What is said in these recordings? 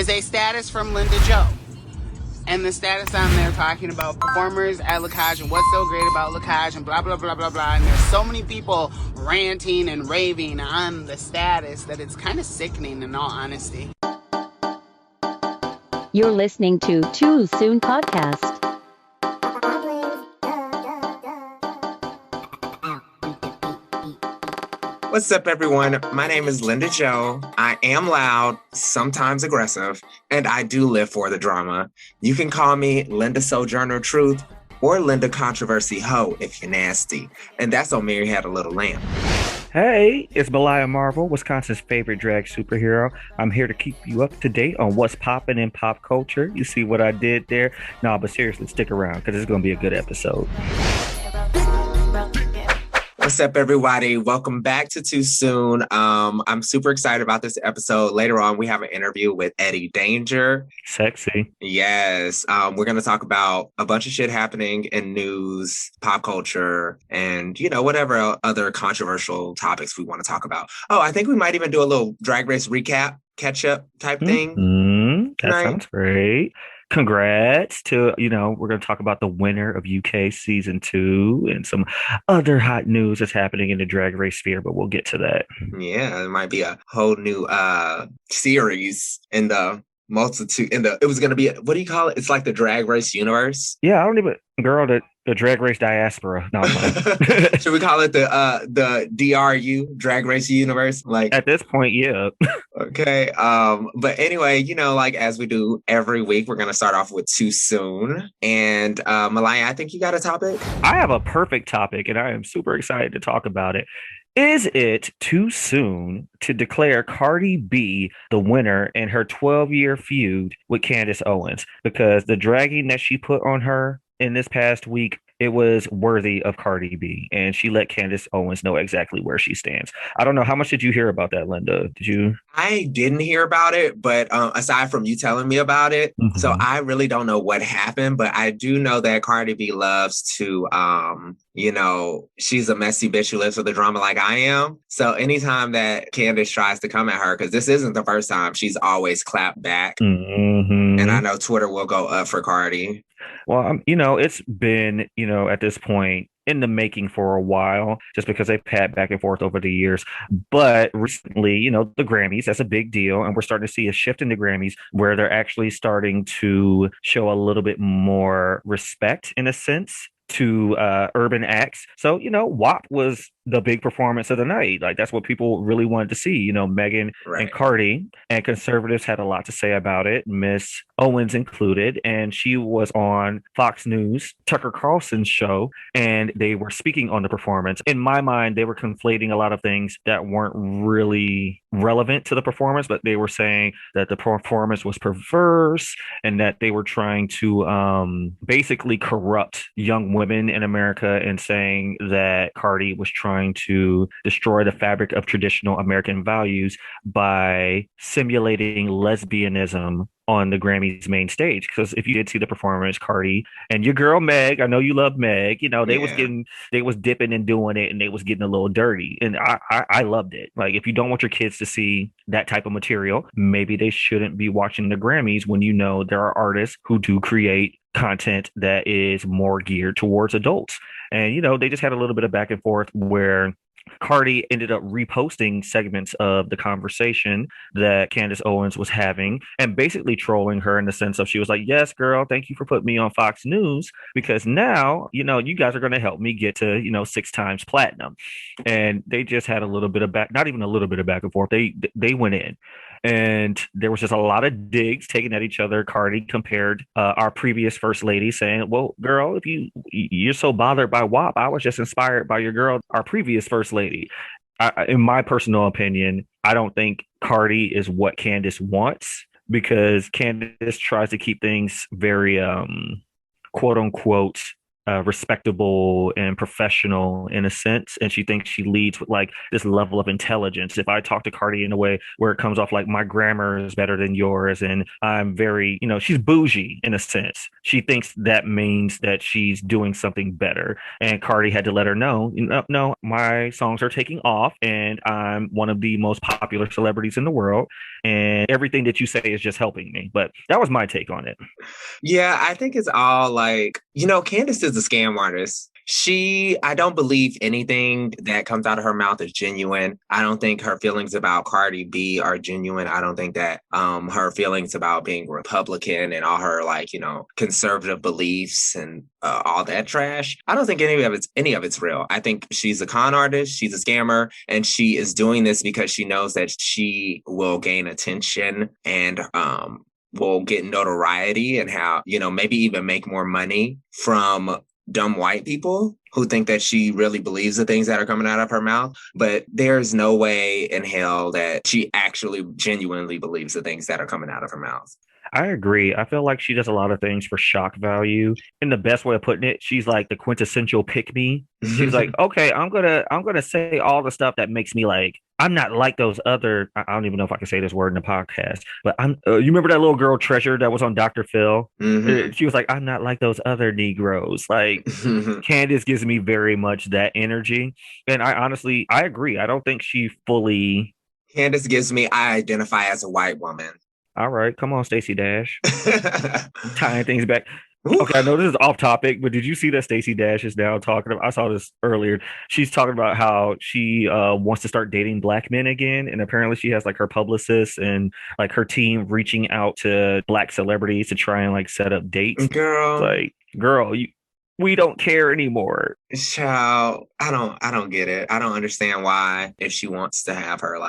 is a status from Linda Jo. And the status on there talking about performers at Lacage and what's so great about Lacage and blah, blah, blah, blah, blah. And there's so many people ranting and raving on the status that it's kind of sickening in all honesty. You're listening to Too Soon Podcast. What's up, everyone? My name is Linda Jo. I am loud, sometimes aggressive, and I do live for the drama. You can call me Linda Sojourner Truth or Linda Controversy Ho if you're nasty. And that's on Mary Had a Little Lamb. Hey, it's Malaya Marvel, Wisconsin's favorite drag superhero. I'm here to keep you up to date on what's popping in pop culture. You see what I did there? No, but seriously, stick around because it's going to be a good episode. What's up, everybody? Welcome back to Too Soon. I'm super excited about this episode. Later on, we have an interview with Eddie Danger. Sexy. Yes. We're going to talk about a bunch of shit happening in news, pop culture, and, you know, whatever other controversial topics we want to talk about. Oh, I think we might even do a little Drag Race recap, catch-up type thing. That sounds great. Congrats to, we're going to talk about the winner of UK season 2 and some other hot news that's happening in the drag race sphere, but we'll get to that. Yeah, it might be a whole new series in the multitude. It was going to be, what do you call it? It's like the drag race universe. Yeah, I don't even, girl, the drag race diaspora. No, should we call it the DRU, drag race universe? Like at this point, yeah. Okay. But anyway, like as we do every week, we're gonna start off with Too Soon. And Malaya, I think you got a topic. I have a perfect topic, and I am super excited to talk about it. Is it too soon to declare Cardi B the winner in her 12-year feud with Candace Owens? Because the dragging that she put on her in this past week, it was worthy of Cardi B, and she let Candace Owens know exactly where she stands. I don't know. How much did you hear about that, Linda? Did you? I didn't hear about it, but aside from you telling me about it, so I really don't know what happened, but I do know that Cardi B loves to, she's a messy bitch who lives with the drama like I am. So anytime that Candace tries to come at her, because this isn't the first time, she's always clapped back. And I know Twitter will go up for Cardi. Well, it's been, at this point in the making for a while, just because they've had back and forth over the years. But recently, the Grammys, that's a big deal. And we're starting to see a shift in the Grammys where they're actually starting to show a little bit more respect, in a sense, to urban acts. So, WAP was the big performance of the night. Like, that's what people really wanted to see, Megan and Cardi, and conservatives had a lot to say about it, Miss Owens included. And she was on Fox News, Tucker Carlson's show, and they were speaking on the performance. In my mind, they were conflating a lot of things that weren't really relevant to the performance, but they were saying that the performance was perverse and that they were trying to basically corrupt young women in America, and saying that Cardi was trying to destroy the fabric of traditional American values by simulating lesbianism on the Grammys main stage. Because if you did see the performance, Cardi and your girl Meg, I know you love Meg, they was dipping and doing it, and they was getting a little dirty, and I loved it. Like, if you don't want your kids to see that type of material, maybe they shouldn't be watching the Grammys when there are artists who do create content that is more geared towards adults. And, they just had a little bit of back and forth where Cardi ended up reposting segments of the conversation that Candace Owens was having, and basically trolling her in the sense of, she was like, yes, girl, thank you for putting me on Fox News, because now, you guys are going to help me get to, 6 times platinum. And they just had a little bit of not even a little bit of back and forth. They went in. And there was just a lot of digs taken at each other. Cardi compared our previous first lady, saying, well, girl, if you're so bothered by WAP, I was just inspired by your girl, our previous first lady. In my personal opinion, I don't think Cardi is what Candace wants, because Candace tries to keep things very, quote unquote, respectable and professional in a sense, and she thinks she leads with like this level of intelligence. If I talk to Cardi in a way where it comes off like my grammar is better than yours, and I'm very, she's bougie in a sense. She thinks that means that she's doing something better, and Cardi had to let her know, no, my songs are taking off, and I'm one of the most popular celebrities in the world, and everything that you say is just helping me. But that was my take on it. Yeah, I think it's all like, Candace is a scam artist. I don't believe anything that comes out of her mouth is genuine. I don't think her feelings about Cardi B are genuine. I don't think that her feelings about being Republican and all her conservative beliefs and all that trash. I don't think any of it's real. I think she's a con artist, she's a scammer, and she is doing this because she knows that she will gain attention and will get notoriety and maybe even make more money from dumb white people who think that she really believes the things that are coming out of her mouth. But there's no way in hell that she actually genuinely believes the things that are coming out of her mouth. I agree. I feel like she does a lot of things for shock value. In the best way of putting it, she's like the quintessential pick me. She's like, okay, I'm gonna say all the stuff that makes me like, I'm not like those other. I don't even know if I can say this word in the podcast, but you remember that little girl Treasure that was on Dr. Phil? Mm-hmm. She was like, I'm not like those other Negroes. Like Candace gives me very much that energy, and I agree. I don't think she fully. Candace gives me, I identify as a white woman. All right, come on, Stacey Dash. Tying things back. Okay, I know this is off topic, but did you see that Stacey Dash is now talking about? I saw this earlier. She's talking about how she wants to start dating black men again, and apparently she has like her publicist and like her team reaching out to black celebrities to try and like set up dates. Girl, we don't care anymore. Child, I don't get it. I don't understand why, if she wants to have her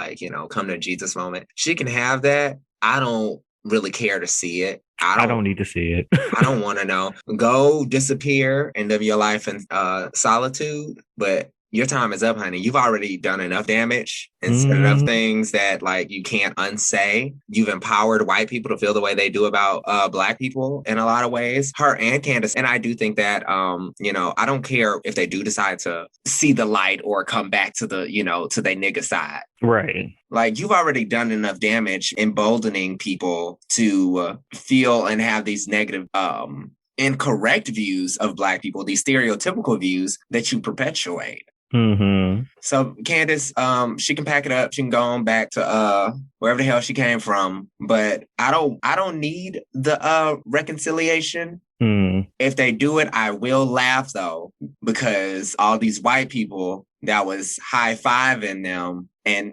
come to Jesus moment, she can have that. I don't really care to see it. I don't need to see it. I don't want to know. Go disappear and live your life in solitude. But your time is up, honey. You've already done enough damage and said enough things that you can't unsay. You've empowered white people to feel the way they do about black people in a lot of ways. Her and Candace. And I do think that, I don't care if they do decide to see the light or come back to the, to their nigga side. Right. You've already done enough damage emboldening people to feel and have these negative, incorrect views of black people, these stereotypical views that you perpetuate. Mm-hmm. So Candace, she can pack it up. She can go on back to wherever the hell she came from. But I don't need the reconciliation. If they do it, I will laugh though, because all these white people that was high-fiving them and,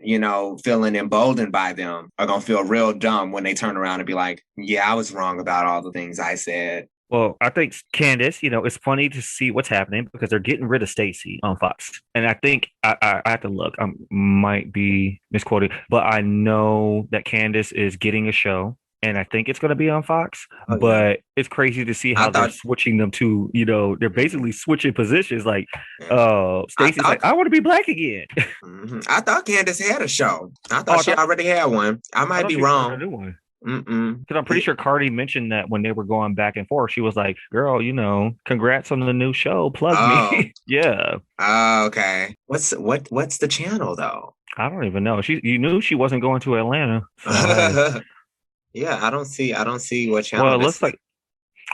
feeling emboldened by them are going to feel real dumb when they turn around and be like, yeah, I was wrong about all the things I said. Well, I think Candace, it's funny to see what's happening because they're getting rid of Stacey on Fox. And I think I have to look. I might be misquoted, but I know that Candace is getting a show. And I think it's going to be on Fox, but it's crazy to see how they're switching them to, they're basically switching positions. Like, Stacey's like, I want to be black again. I thought Candace had a show. I thought she already had one. I might be wrong. Because I'm pretty sure Cardi mentioned that when they were going back and forth, she was like, girl, congrats on the new show. Plug me. Yeah. Oh, okay. What's the channel though? I don't even know. You knew she wasn't going to Atlanta. So. Yeah, I don't see what channel. Well, it looks like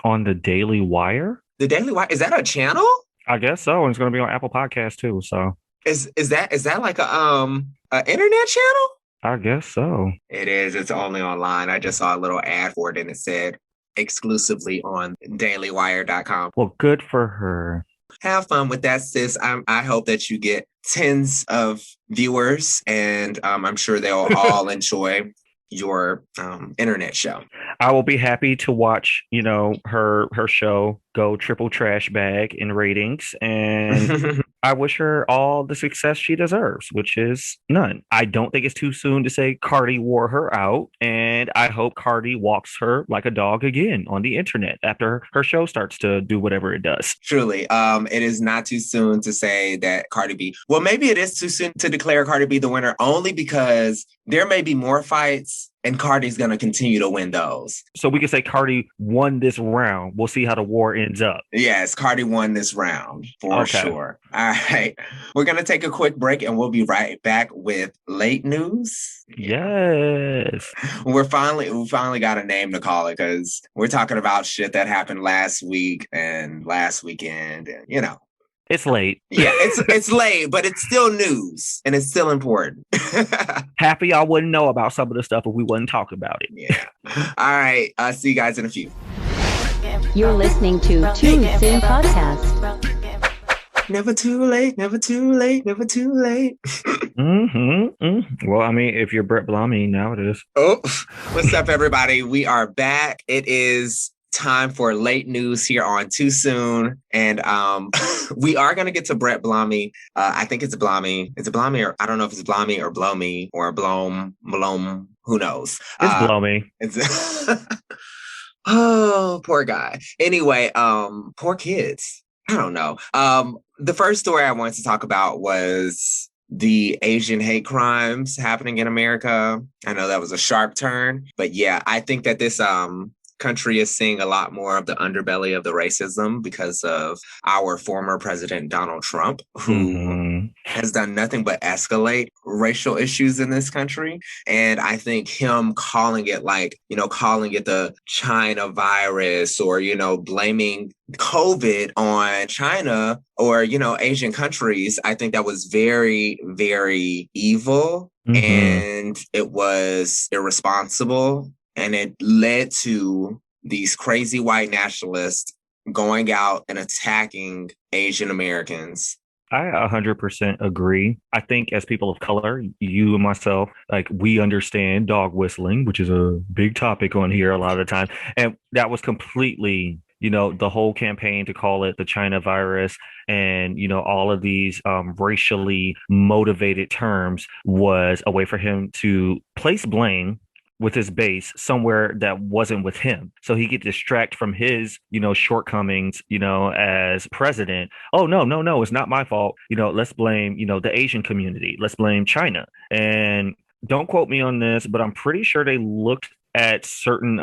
on the Daily Wire. The Daily Wire, is that a channel? I guess so, and it's going to be on Apple Podcasts too. So is that like a internet channel? I guess so. It is. It's only online. I just saw a little ad for it, and it said exclusively on dailywire.com. Well, good for her. Have fun with that, sis. I hope that you get tens of viewers, and I'm sure they'll all enjoy your internet show. I will be happy to watch, her show go triple trash bag in ratings, and I wish her all the success she deserves, which is none. I don't think it's too soon to say Cardi wore her out, and I hope Cardi walks her like a dog again on the internet after her show starts to do whatever it does. Truly, it is not too soon to say that Cardi B, well, maybe it is too soon to declare Cardi B the winner, only because there may be more fights And Cardi's going to continue to win those. So we can say Cardi won this round. We'll see how the war ends up. Yes, Cardi won this round for sure. All right. We're going to take a quick break and we'll be right back with late news. Yes. We finally got a name to call it because we're talking about shit that happened last week and last weekend and, you know. It's late. Yeah, it's late, but it's still news and it's still important. Happy I wouldn't know about some of the stuff if we wouldn't talk about it. Yeah. All right. See you guys in a few. You're listening to Too Soon Podcast. Never too late, never too late, never too late. Well, I mean, if you're Brettblomey, now it is. Oh, what's up, everybody? We are back. It is time for late news here on Too Soon. And we are going to get to Brettblomey. I think it's Blomey. Is it Blomey? Or I don't know if it's Blomey or Blomey or Blom. Who knows? It's Blomey. Oh, poor guy. Anyway, poor kids. I don't know. The first story I wanted to talk about was the Asian hate crimes happening in America. I know that was a sharp turn, but yeah, I think that this country is seeing a lot more of the underbelly of the racism because of our former president, Donald Trump, who has done nothing but escalate racial issues in this country. And I think him calling it calling it the China virus or, blaming COVID on China or, Asian countries, I think that was very, very evil and it was irresponsible. And it led to these crazy white nationalists going out and attacking Asian Americans. I 100% agree. I think as people of color, you and myself, we understand dog whistling, which is a big topic on here a lot of the time. And that was completely, the whole campaign to call it the China virus and, all of these racially motivated terms was a way for him to place blame with his base somewhere that wasn't with him. So he could distract from his, shortcomings, as president. Oh, no, it's not my fault. Let's blame, the Asian community. Let's blame China. And don't quote me on this, but I'm pretty sure they looked at certain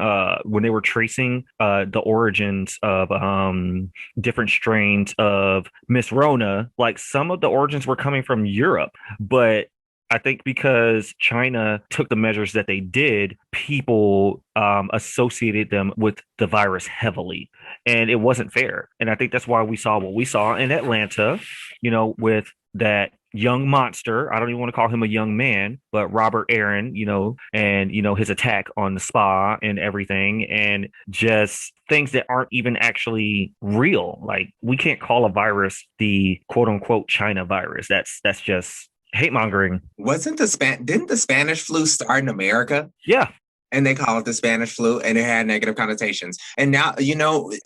when they were tracing the origins of different strains of Miss Rona, some of the origins were coming from Europe, but I think because China took the measures that they did, people associated them with the virus heavily, and it wasn't fair. And I think that's why we saw what we saw in Atlanta, with that young monster. I don't even want to call him a young man, but Robert Aaron, and, his attack on the spa and everything, and just things that aren't even actually real. We can't call a virus the quote unquote China virus. That's just hate mongering. Didn't the Spanish flu start in America? Yeah. And they call it the Spanish flu and it had negative connotations. And now,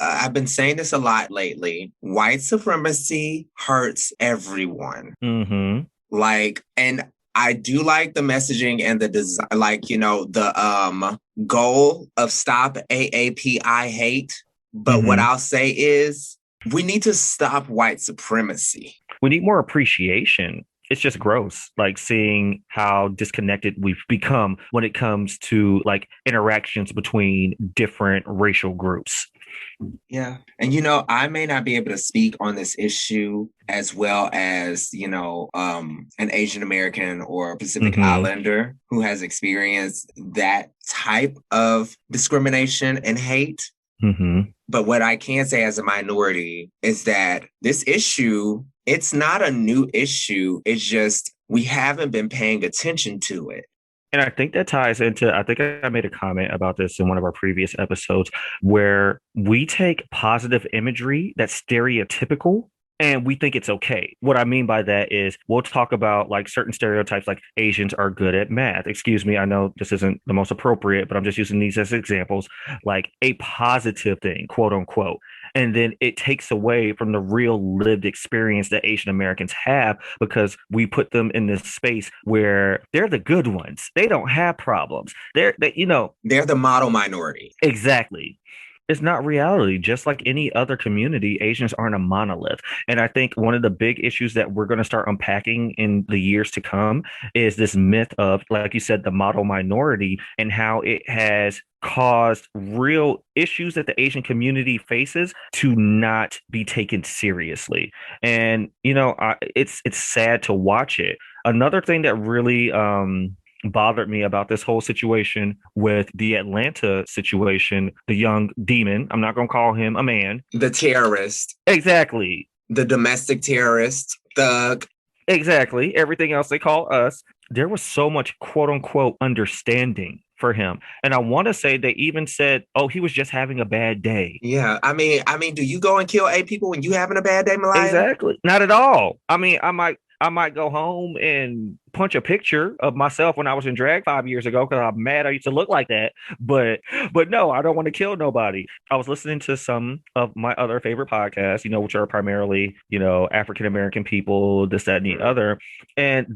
I've been saying this a lot lately. White supremacy hurts everyone. And I do like the messaging and the design, the goal of stop AAPI hate. But what I'll say is we need to stop white supremacy. We need more appreciation. It's just gross, seeing how disconnected we've become when it comes to interactions between different racial groups. Yeah. And, I may not be able to speak on this issue as well as, an Asian American or Pacific Islander who has experienced that type of discrimination and hate. But what I can say as a minority is that this issue, it's not a new issue. It's just we haven't been paying attention to it. And I think that ties into, I think I made a comment about this in one of our previous episodes, where we take positive imagery that's stereotypical and we think it's okay. What I mean by that is we'll talk about certain stereotypes, like Asians are good at math. Excuse me, I know this isn't the most appropriate, but I'm just using these as examples, a positive thing, quote unquote. And then it takes away from the real lived experience that Asian Americans have because we put them in this space where they're the good ones. They don't have problems. They're the model minority. Exactly. It's not reality. Just like any other community, Asians aren't a monolith. And I think one of the big issues that we're going to start unpacking in the years to come is this myth of, like you said, the model minority and how it has caused real issues that the Asian community faces to not be taken seriously. And it's sad to watch it. Another thing that really bothered me about this whole situation with the Atlanta situation, the young demon, I'm not going to call him a man. The terrorist. Exactly. The domestic terrorist, thug. Exactly. Everything else they call us. There was so much quote unquote understanding for him. And I want to say they even said, oh, he was just having a bad day. Yeah. I mean, do you go and kill 8 people when you having a bad day, Malaya? Exactly. Not at all. I mean, I might go home and punch a picture of myself when I was in drag 5 years ago because I'm mad I used to look like that. But no, I don't want to kill nobody. I was listening to some of my other favorite podcasts, which are primarily, African American people, this, that, and the other. And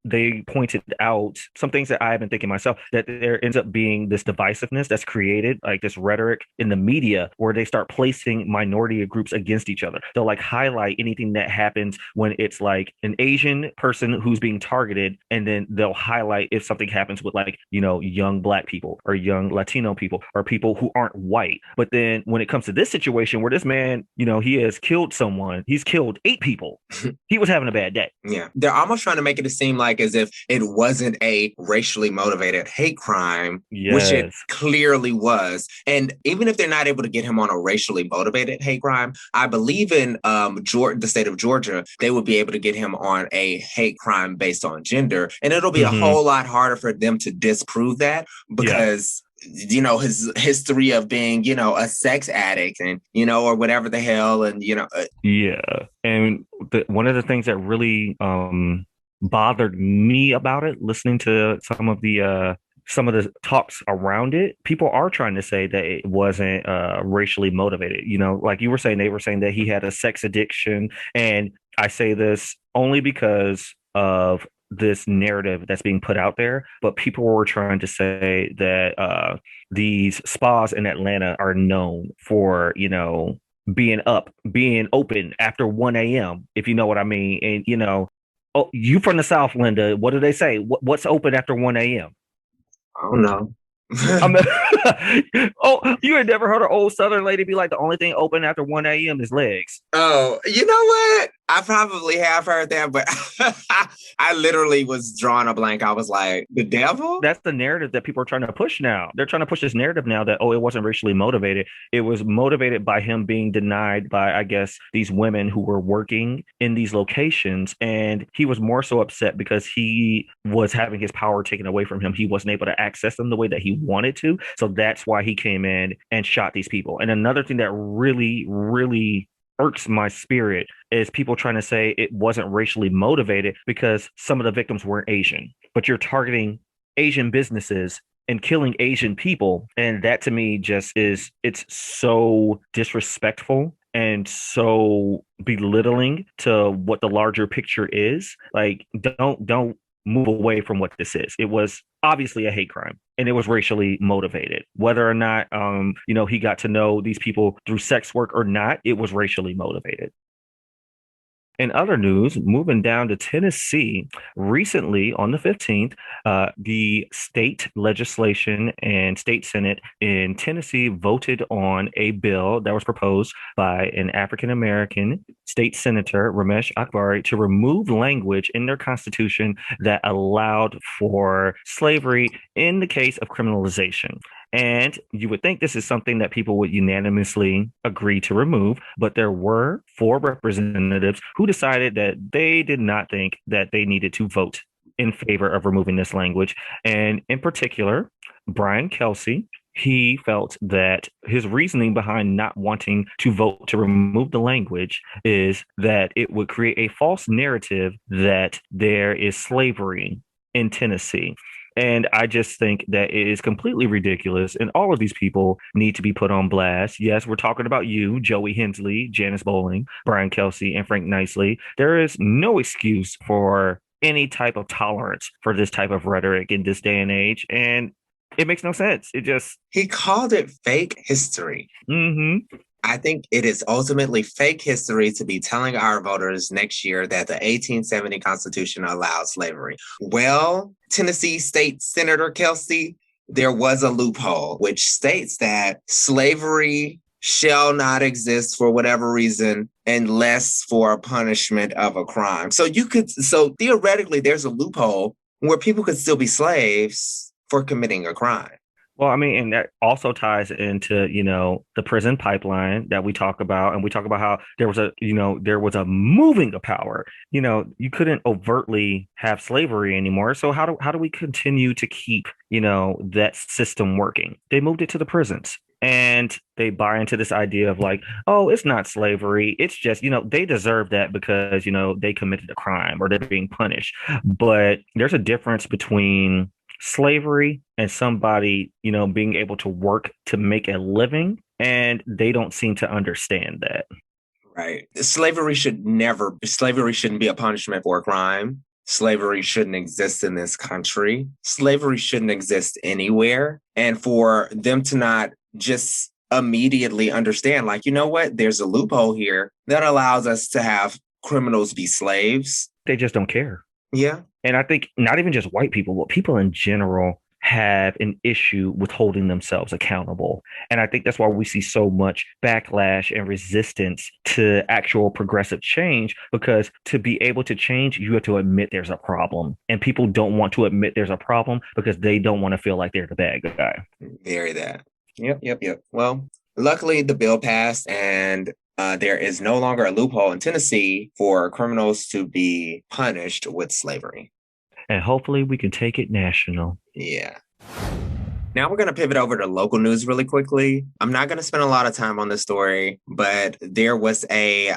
they pointed out some things that I've been thinking myself, that there ends up being this divisiveness that's created, like this rhetoric in the media where they start placing minority groups against each other. They'll like highlight anything that happens when it's like an Asian person who's being targeted, and then they'll highlight if something happens with like young Black people or young Latino people or people who aren't white. But then when it comes to this situation where this man he has killed someone, he's killed 8 people, he was having a bad day. Yeah, they're almost trying to make it seem like as if it wasn't a racially motivated hate crime, yes, which it clearly was. And even if they're not able to get him on a racially motivated hate crime, I believe in the state of Georgia, they would be able to get him on a hate crime based on gender. And it'll be a whole lot harder for them to disprove that because his history of being, a sex addict and, or whatever the hell. And, And one of the things that really bothered me about it, listening to some of the talks around it, people are trying to say that it wasn't racially motivated. Like you were saying, they were saying that he had a sex addiction. And I say this only because of this narrative that's being put out there, but people were trying to say that these spas in Atlanta are known for, being open after 1 a.m., if you know what I mean. And, oh, you from the South, Linda, what do they say? What's open after 1 a.m.? I don't know. Oh, you had never heard an old Southern lady be like, the only thing open after 1 a.m. is legs. Oh, you know what? I probably have heard that, but I literally was drawing a blank. I was like, the devil? That's the narrative that people are trying to push now. They're trying to push this narrative now that, it wasn't racially motivated. It was motivated by him being denied by, I guess, these women who were working in these locations. And he was more so upset because he was having his power taken away from him. He wasn't able to access them the way that he wanted to. So that's why he came in and shot these people. And another thing that really, really irks my spirit is people trying to say it wasn't racially motivated because some of the victims weren't Asian, but you're targeting Asian businesses and killing Asian people. And that to me it's so disrespectful and so belittling to what the larger picture is. Like, don't move away from what this is. It was obviously a hate crime and it was racially motivated. Whether or not, he got to know these people through sex work or not, it was racially motivated. In other news, moving down to Tennessee, recently on the 15th, the state legislation and state Senate in Tennessee voted on a bill that was proposed by an African-American state senator, Ramesh Akbari, to remove language in their constitution that allowed for slavery in the case of criminalization. And you would think this is something that people would unanimously agree to remove, but there were 4 representatives who decided that they did not think that they needed to vote in favor of removing this language. And in particular, Brian Kelsey, he felt that his reasoning behind not wanting to vote to remove the language is that it would create a false narrative that there is slavery in Tennessee. And I just think that it is completely ridiculous. And all of these people need to be put on blast. Yes, we're talking about you, Joey Hensley, Janice Bowling, Brian Kelsey, and Frank Nicely. There is no excuse for any type of tolerance for this type of rhetoric in this day and age. And It makes no sense. It just... He called it fake history. Mm-hmm. I think it is ultimately fake history to be telling our voters next year that the 1870 Constitution allowed slavery. Well, Tennessee State Senator Kelsey, there was a loophole which states that slavery shall not exist for whatever reason unless for a punishment of a crime. So theoretically, there's a loophole where people could still be slaves for committing a crime. Well, I mean, and that also ties into, the prison pipeline that we talk about. And we talk about how there was a moving of power. You couldn't overtly have slavery anymore. So how do we continue to keep, that system working? They moved it to the prisons. And they buy into this idea of like, oh, it's not slavery. It's just, they deserve that because, they committed a crime or they're being punished. But there's a difference between slavery and somebody, being able to work to make a living. And they don't seem to understand that. Right. Slavery shouldn't be a punishment for a crime. Slavery shouldn't exist in this country. Slavery shouldn't exist anywhere. And for them to not just immediately understand, like, you know what, there's a loophole here that allows us to have criminals be slaves. They just don't care. Yeah. And I think not even just white people, but people in general have an issue with holding themselves accountable. And I think that's why we see so much backlash and resistance to actual progressive change, because to be able to change, you have to admit there's a problem. And people don't want to admit there's a problem because they don't want to feel like they're the bad guy. Very that. Yep. Well, luckily the bill passed and there is no longer a loophole in Tennessee for criminals to be punished with slavery. And hopefully we can take it national. Yeah. Now we're going to pivot over to local news really quickly. I'm not going to spend a lot of time on this story, but there was a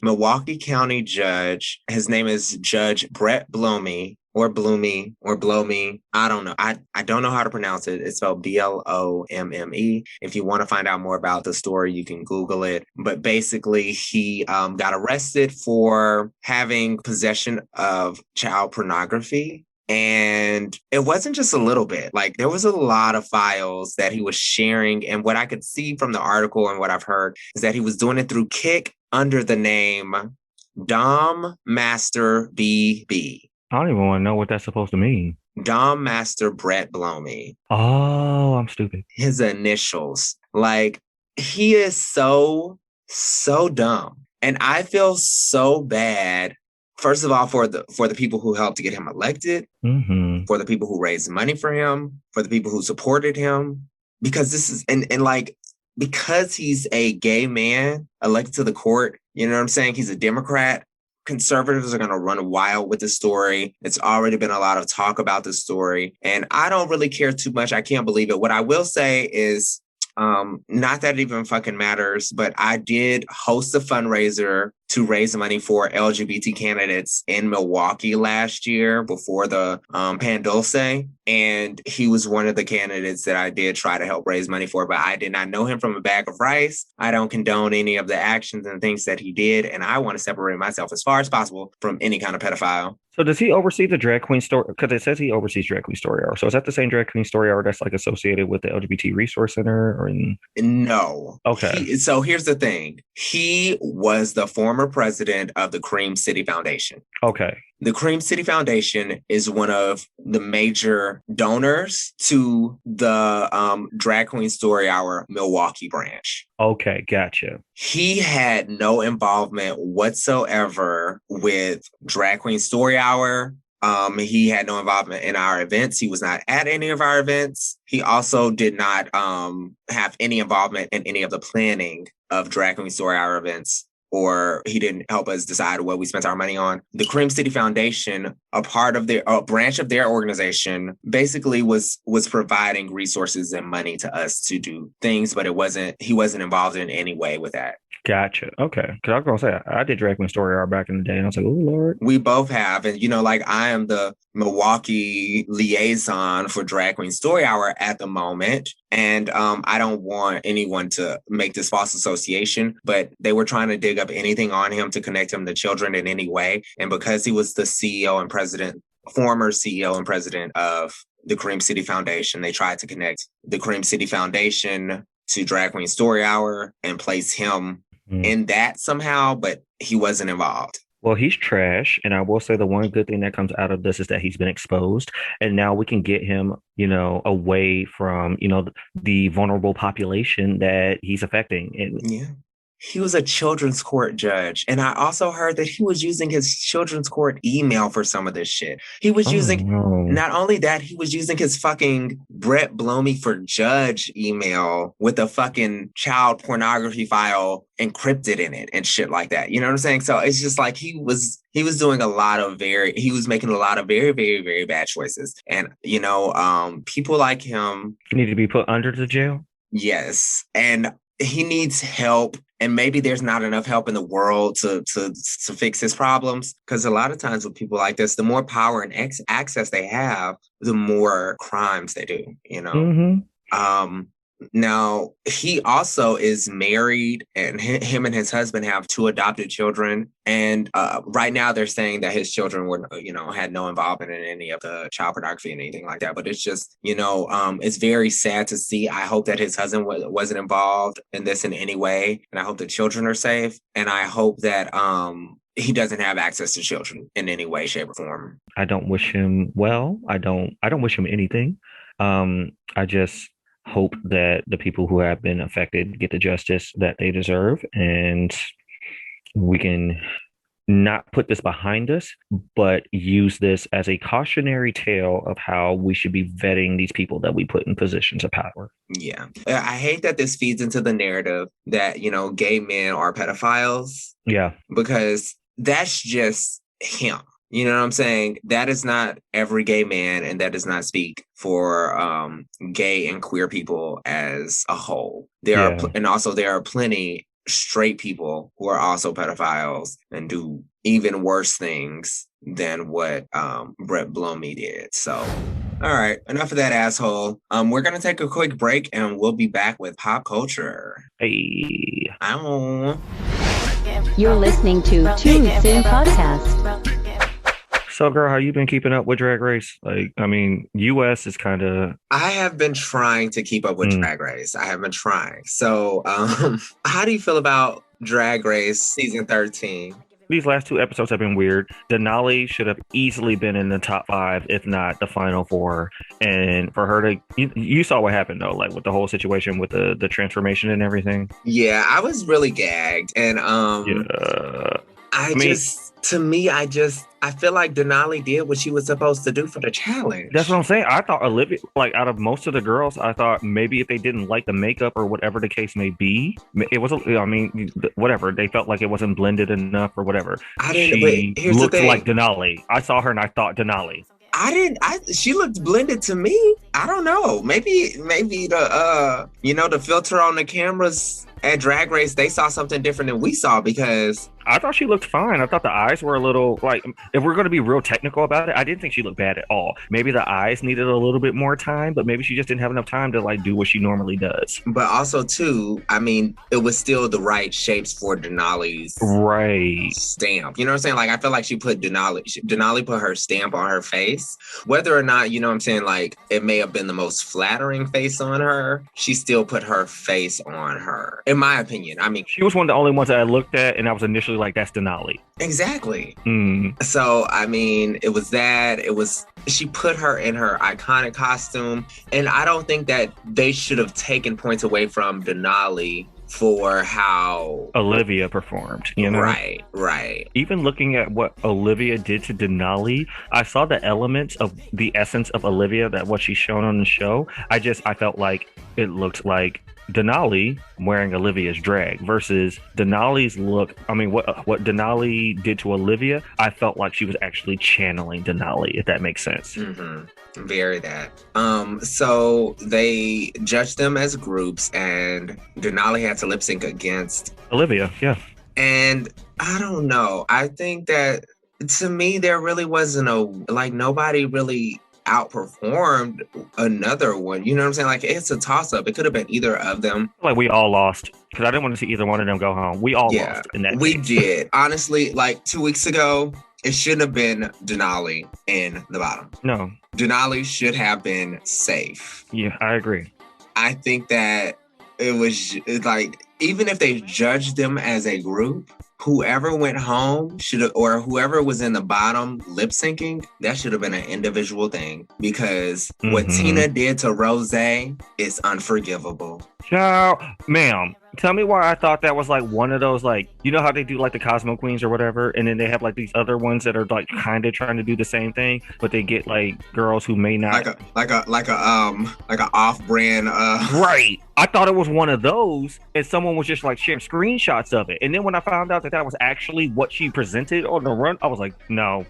Milwaukee County judge. His name is Judge Brettblomey. Or Bloomy, or Blomey. I don't know. I don't know how to pronounce it. It's spelled Blomme. If you want to find out more about the story, you can Google it. But basically, he got arrested for having possession of child pornography. And it wasn't just a little bit. Like, there was a lot of files that he was sharing. And what I could see from the article and what I've heard is that he was doing it through Kik under the name Dom Master BB. I don't even want to know what that's supposed to mean. Dom Master Brettblomey. Oh, I'm stupid. His initials. Like, he is so dumb. And I feel so bad, first of all, for the people who helped to get him elected, for the people who raised money for him, for the people who supported him. Because this is, and like, because he's a gay man elected to the court, you know what I'm saying? He's a Democrat. Conservatives are going to run wild with the story. It's already been a lot of talk about the story, and I don't really care too much. I can't believe it. What I will say is, not that it even fucking matters, but I did host a fundraiser to raise money for LGBT candidates in Milwaukee last year before the Pandulce. And he was one of the candidates that I did try to help raise money for, but I did not know him from a bag of rice. I don't condone any of the actions and things that he did. And I want to separate myself as far as possible from any kind of pedophile. So does he oversee the drag queen story? Because it says he oversees drag queen story hour. So is that the same drag queen story hour that's like associated with the LGBT Resource Center? Or No. Okay. So here's the thing. He was the former president of the Cream City Foundation. Okay. The Cream City Foundation is one of the major donors to the Drag Queen Story Hour Milwaukee branch. Okay, gotcha. He had no involvement whatsoever with Drag Queen Story Hour. He had no involvement in our events. He was not at any of our events. He also did not have any involvement in any of the planning of Drag Queen Story Hour events, or he didn't help us decide what we spent our money on. The Cream City Foundation, a branch of their organization, basically was providing resources and money to us to do things, but he wasn't involved in any way with that. Gotcha. Okay. Because I was going to say, I did Drag Queen Story Hour back in the day, and I was like, oh, Lord. We both have. And, I am the Milwaukee liaison for Drag Queen Story Hour at the moment. And I don't want anyone to make this false association, but they were trying to dig up anything on him to connect him to children in any way. And because he was the former CEO and president of the Cream City Foundation. They tried to connect the Cream City Foundation to Drag Queen Story Hour and place him in that somehow, but he wasn't involved. Well, he's trash. And I will say the one good thing that comes out of this is that he's been exposed. And now we can get him, away from, the vulnerable population that he's affecting. And yeah. He was a children's court judge. And I also heard that he was using his children's court email for some of this shit. He was not only that, he was using his fucking Brettblomey for judge email with a fucking child pornography file encrypted in it and shit like that. You know what I'm saying? So it's just like he was doing he was making a lot of very, very, very bad choices. And, people like him need to be put under the jail. Yes. And he needs help. And maybe there's not enough help in the world to fix his problems. Because a lot of times with people like this, the more power and access they have, the more crimes they do, Now, he also is married, and him and his husband have 2 adopted children. And right now they're saying that his children were, had no involvement in any of the child pornography and anything like that. But it's just, it's very sad to see. I hope that his husband wasn't involved in this in any way. And I hope the children are safe. And I hope that he doesn't have access to children in any way, shape, or form. I don't wish him well. I don't wish him anything. I just hope that the people who have been affected get the justice that they deserve, and we can not put this behind us, but use this as a cautionary tale of how we should be vetting these people that we put in positions of power. Yeah. I hate that this feeds into the narrative that, gay men are pedophiles. Yeah. Because that's just him. You know what I'm saying? That is not every gay man, and that does not speak for gay and queer people as a whole. There are plenty straight people who are also pedophiles and do even worse things than what Brettblomey did. So, all right, enough of that asshole. We're gonna take a quick break, and we'll be back with pop culture. Hey, you're listening to Too Soon Podcast. So, girl, how you been keeping up with Drag Race? US is kind of... I have been trying to keep up with Drag Race. I have been trying. So, how do you feel about Drag Race season 13? These last 2 episodes have been weird. Denali should have easily been in the top 5, if not the final 4. And for her to... You saw what happened, though, like with the whole situation with the transformation and everything. Yeah, I was really gagged. And I feel like Denali did what she was supposed to do for the challenge. That's what I'm saying. I thought Olivia, like out of most of the girls, I thought maybe if they didn't like the makeup or whatever the case may be, it was, whatever. They felt like it wasn't blended enough or whatever. She looked like Denali. I saw her and I thought Denali. She looked blended to me. I don't know. Maybe the, the filter on the cameras at Drag Race, they saw something different than we saw, because I thought she looked fine. I thought the eyes were a little, like, if we're going to be real technical about it, I didn't think she looked bad at all. Maybe the eyes needed a little bit more time, but maybe she just didn't have enough time to, like, do what she normally does. But also, too, it was still the right shapes for Denali's stamp. You know what I'm saying? Like, I feel like she put Denali put her stamp on her face. Whether or not, like, it may have been the most flattering face on her, she still put her face on her, in my opinion. She was one of the only ones that I looked at, and I was initially like, that's Denali. Exactly. So, it was that. She put her in her iconic costume, and I don't think that they should have taken points away from Denali for how Olivia performed, Right. Even looking at what Olivia did to Denali, I saw the elements of the essence of Olivia, that what she's shown on the show. I felt like it looked like Denali wearing Olivia's drag versus Denali's look. What Denali did to Olivia, I felt like she was actually channeling Denali, if that makes sense. Very that. So they judged them as groups, and Denali had to lip sync against Olivia. Yeah. And I don't know. I think that, to me, there really wasn't nobody really outperformed another one. You know what I'm saying? Like, it's a toss-up. It could have been either of them. Like, we all lost, because I didn't want to see either one of them go home. We all lost in that we case. Did. Honestly, like 2 weeks ago, it shouldn't have been Denali in the bottom. No. Denali should have been safe. Yeah, I agree. I think that it was like, even if they judged them as a group, whoever went home should have, or whoever was in the bottom lip syncing, that should have been an individual thing, because what Tina did to Rose is unforgivable. Child, ma'am, tell me why I thought that was like one of those, like, you know how they do like the Cosmo Queens or whatever, and then they have like these other ones that are like kind of trying to do the same thing, but they get like girls who may not like a off-brand right. I thought it was one of those, and someone was just like sharing screenshots of it, and then when I found out that that was actually what she presented on the run, I was like, no.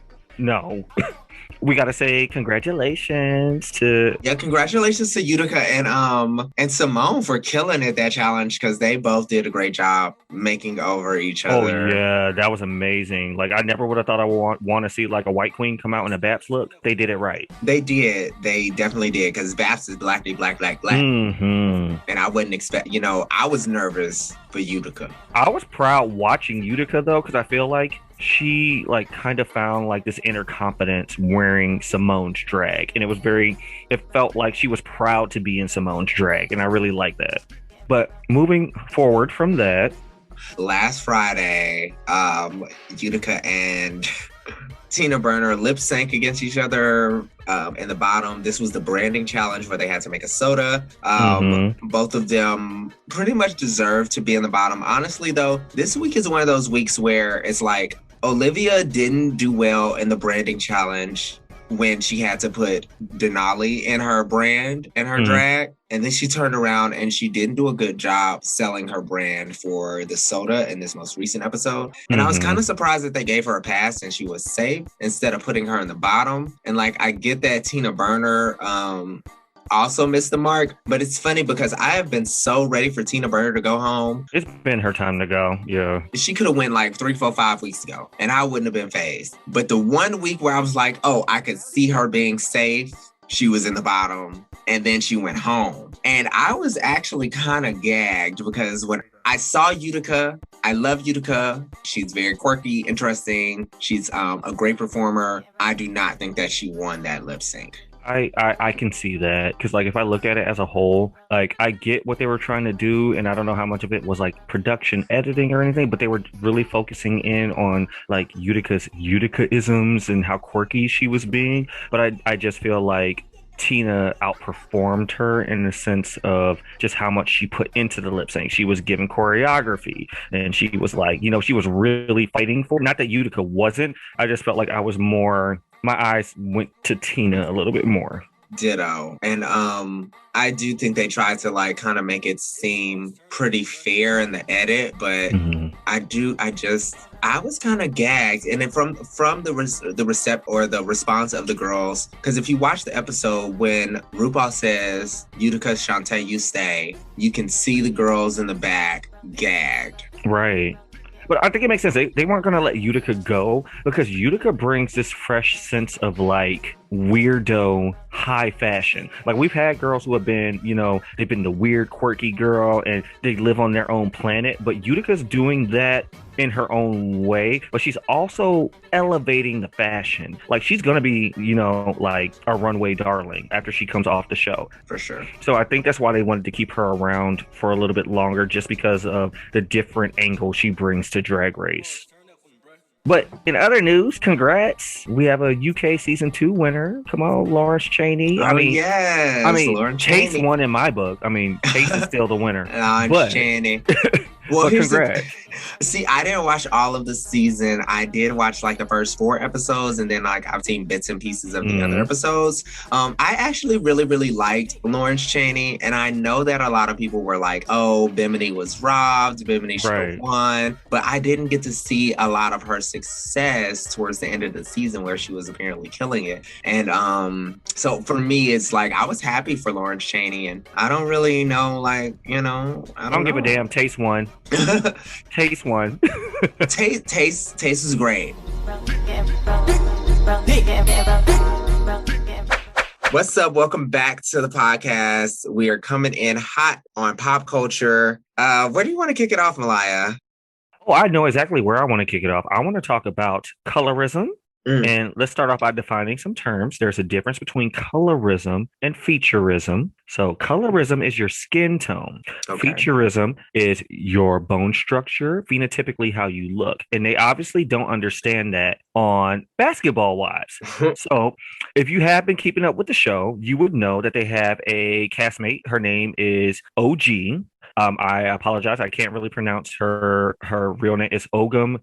We gotta say congratulations to Utica and Simone for killing it, that challenge, because they both did a great job making over each other. Oh yeah, that was amazing. Like, I never would have thought I would want to see like a white queen come out in a Baps look. They did it right. They definitely did, because Baps is black. And I wouldn't expect, I was nervous for Utica. I was proud watching Utica though, because I feel like she like kind of found like this inner confidence wearing Simone's drag, and it felt like she was proud to be in Simone's drag, and I really like that. But moving forward from that, last Friday, Utica and Tina Burner lip sync against each other in the bottom. This was the branding challenge where they had to make a soda. Both of them pretty much deserved to be in the bottom. Honestly, though, this week is one of those weeks where it's like Olivia didn't do well in the branding challenge when she had to put Denali in her brand and her drag. And then she turned around and she didn't do a good job selling her brand for the soda in this most recent episode. And I was kind of surprised that they gave her a pass and she was safe instead of putting her in the bottom. And like, I get that Tina Burner also missed the mark, but it's funny because I have been so ready for Tina Burner to go home. It's been her time to go. Yeah. She could have went like 3, 4, 5 weeks ago and I wouldn't have been fazed. But the one week where I was like, oh, I could see her being safe, she was in the bottom and then she went home. And I was actually kind of gagged because when I saw Utica, I love Utica. She's very quirky, interesting. She's a great performer. I do not think that she won that lip sync. I can see that, because like if I look at it as a whole, like I get what they were trying to do, and I don't know how much of it was like production editing or anything, but they were really focusing in on like Utica-isms and how quirky she was being. But I just feel like Tina outperformed her in the sense of just how much she put into the lip sync. She was given choreography and she was like, she was really fighting for it. Not that Utica wasn't. I just felt like my eyes went to Tina a little bit more. Ditto. And I do think they tried to like kind of make it seem pretty fair in the edit, but I was kind of gagged. And then from the response of the girls, because if you watch the episode when RuPaul says, Utica, Shantae, you stay, you can see the girls in the back gagged. Right. But I think it makes sense. They weren't going to let Utica go because Utica brings this fresh sense of like weirdo high fashion. Like we've had girls who have been, they've been the weird quirky girl and they live on their own planet. But Utica's doing that in her own way, but she's also elevating the fashion. Like she's going to be, like a runway darling after she comes off the show. For sure. So I think that's why they wanted to keep her around for a little bit longer, just because of the different angle she brings to Drag Race. But in other news, congrats. We have a UK season 2 winner. Come on, Lawrence Chaney. Yes. Lawrence Chase won in my book. Chase is still the winner. Lawrence Chaney. Well, congrats. See, I didn't watch all of the season. I did watch like the first 4 episodes, and then like I've seen bits and pieces of the other episodes. I actually really, really liked Lawrence Chaney, and I know that a lot of people were like, "Oh, Bimini was robbed. Bimini should have won," but I didn't get to see a lot of her success towards the end of the season, where she was apparently killing it. And so for me, it's like I was happy for Lawrence Chaney, and I don't really know, like I don't give a damn. Taste one. Taste one. Taste is great. What's up? Welcome back to the podcast. We are coming in hot on pop culture. Where do you want to kick it off, Malaya? Oh, I know exactly where I want to kick it off. I want to talk about colorism Mm, And let's start off by defining some terms. There's a difference between colorism and featureism. So, colorism is your skin tone, okay. featureism is your bone structure, phenotypically how you look. And they obviously don't understand that on Basketball Wives. So, if you have been keeping up with the show, you would know that they have a castmate. Her name is OG. I apologize. I can't really pronounce her real name. It's Ogum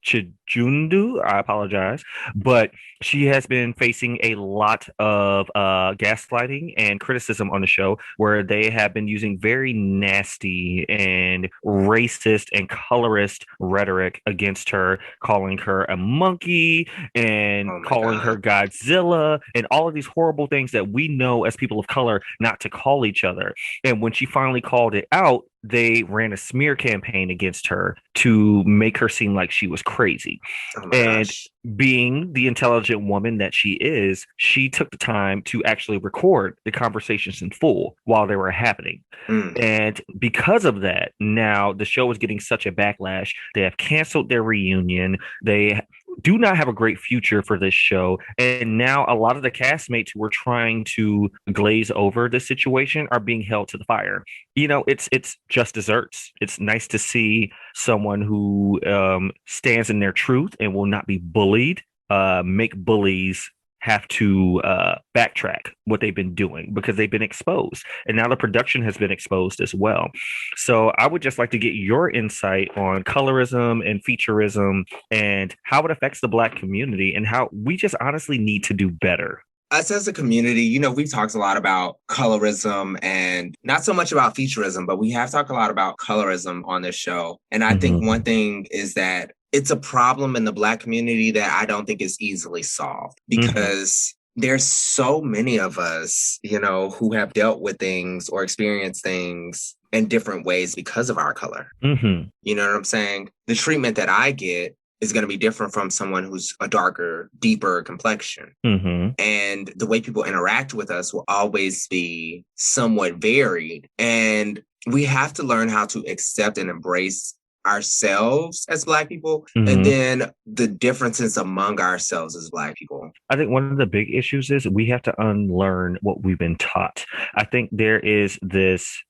Chijundu. I apologize, but she has been facing a lot of gaslighting and criticism on the show, where they have been using very nasty and racist and colorist rhetoric against her, calling her a monkey and Oh my calling her God. Godzilla and all of these horrible things that we know as people of color not to call each other. And when she finally called it out, they ran a smear campaign against her to make her seem like she was crazy. Oh my And gosh. being the intelligent woman that she is, she took the time to actually record the conversations in full while they were happening. Mm, And because of that, now the show is getting such a backlash. They have canceled their reunion. They do not have a great future for this show. And now a lot of the castmates who were trying to glaze over the situation are being held to the fire. It's just desserts. It's nice to see someone who stands in their truth and will not be bullied, make bullies have to backtrack what they've been doing because they've been exposed. And now the production has been exposed as well. So I would just like to get your insight on colorism and featureism and how it affects the Black community and how we just honestly need to do better. Us as a community, we've talked a lot about colorism and not so much about featureism, but we have talked a lot about colorism on this show. And I think one thing is that it's a problem in the Black community that I don't think is easily solved because there's so many of us, who have dealt with things or experienced things in different ways because of our color. You know what I'm saying? The treatment that I get is going to be different from someone who's a darker, deeper complexion. And the way people interact with us will always be somewhat varied. And we have to learn how to accept and embrace ourselves as Black people, and then the differences among ourselves as Black people. I think one of the big issues is we have to unlearn what we've been taught. I think there is this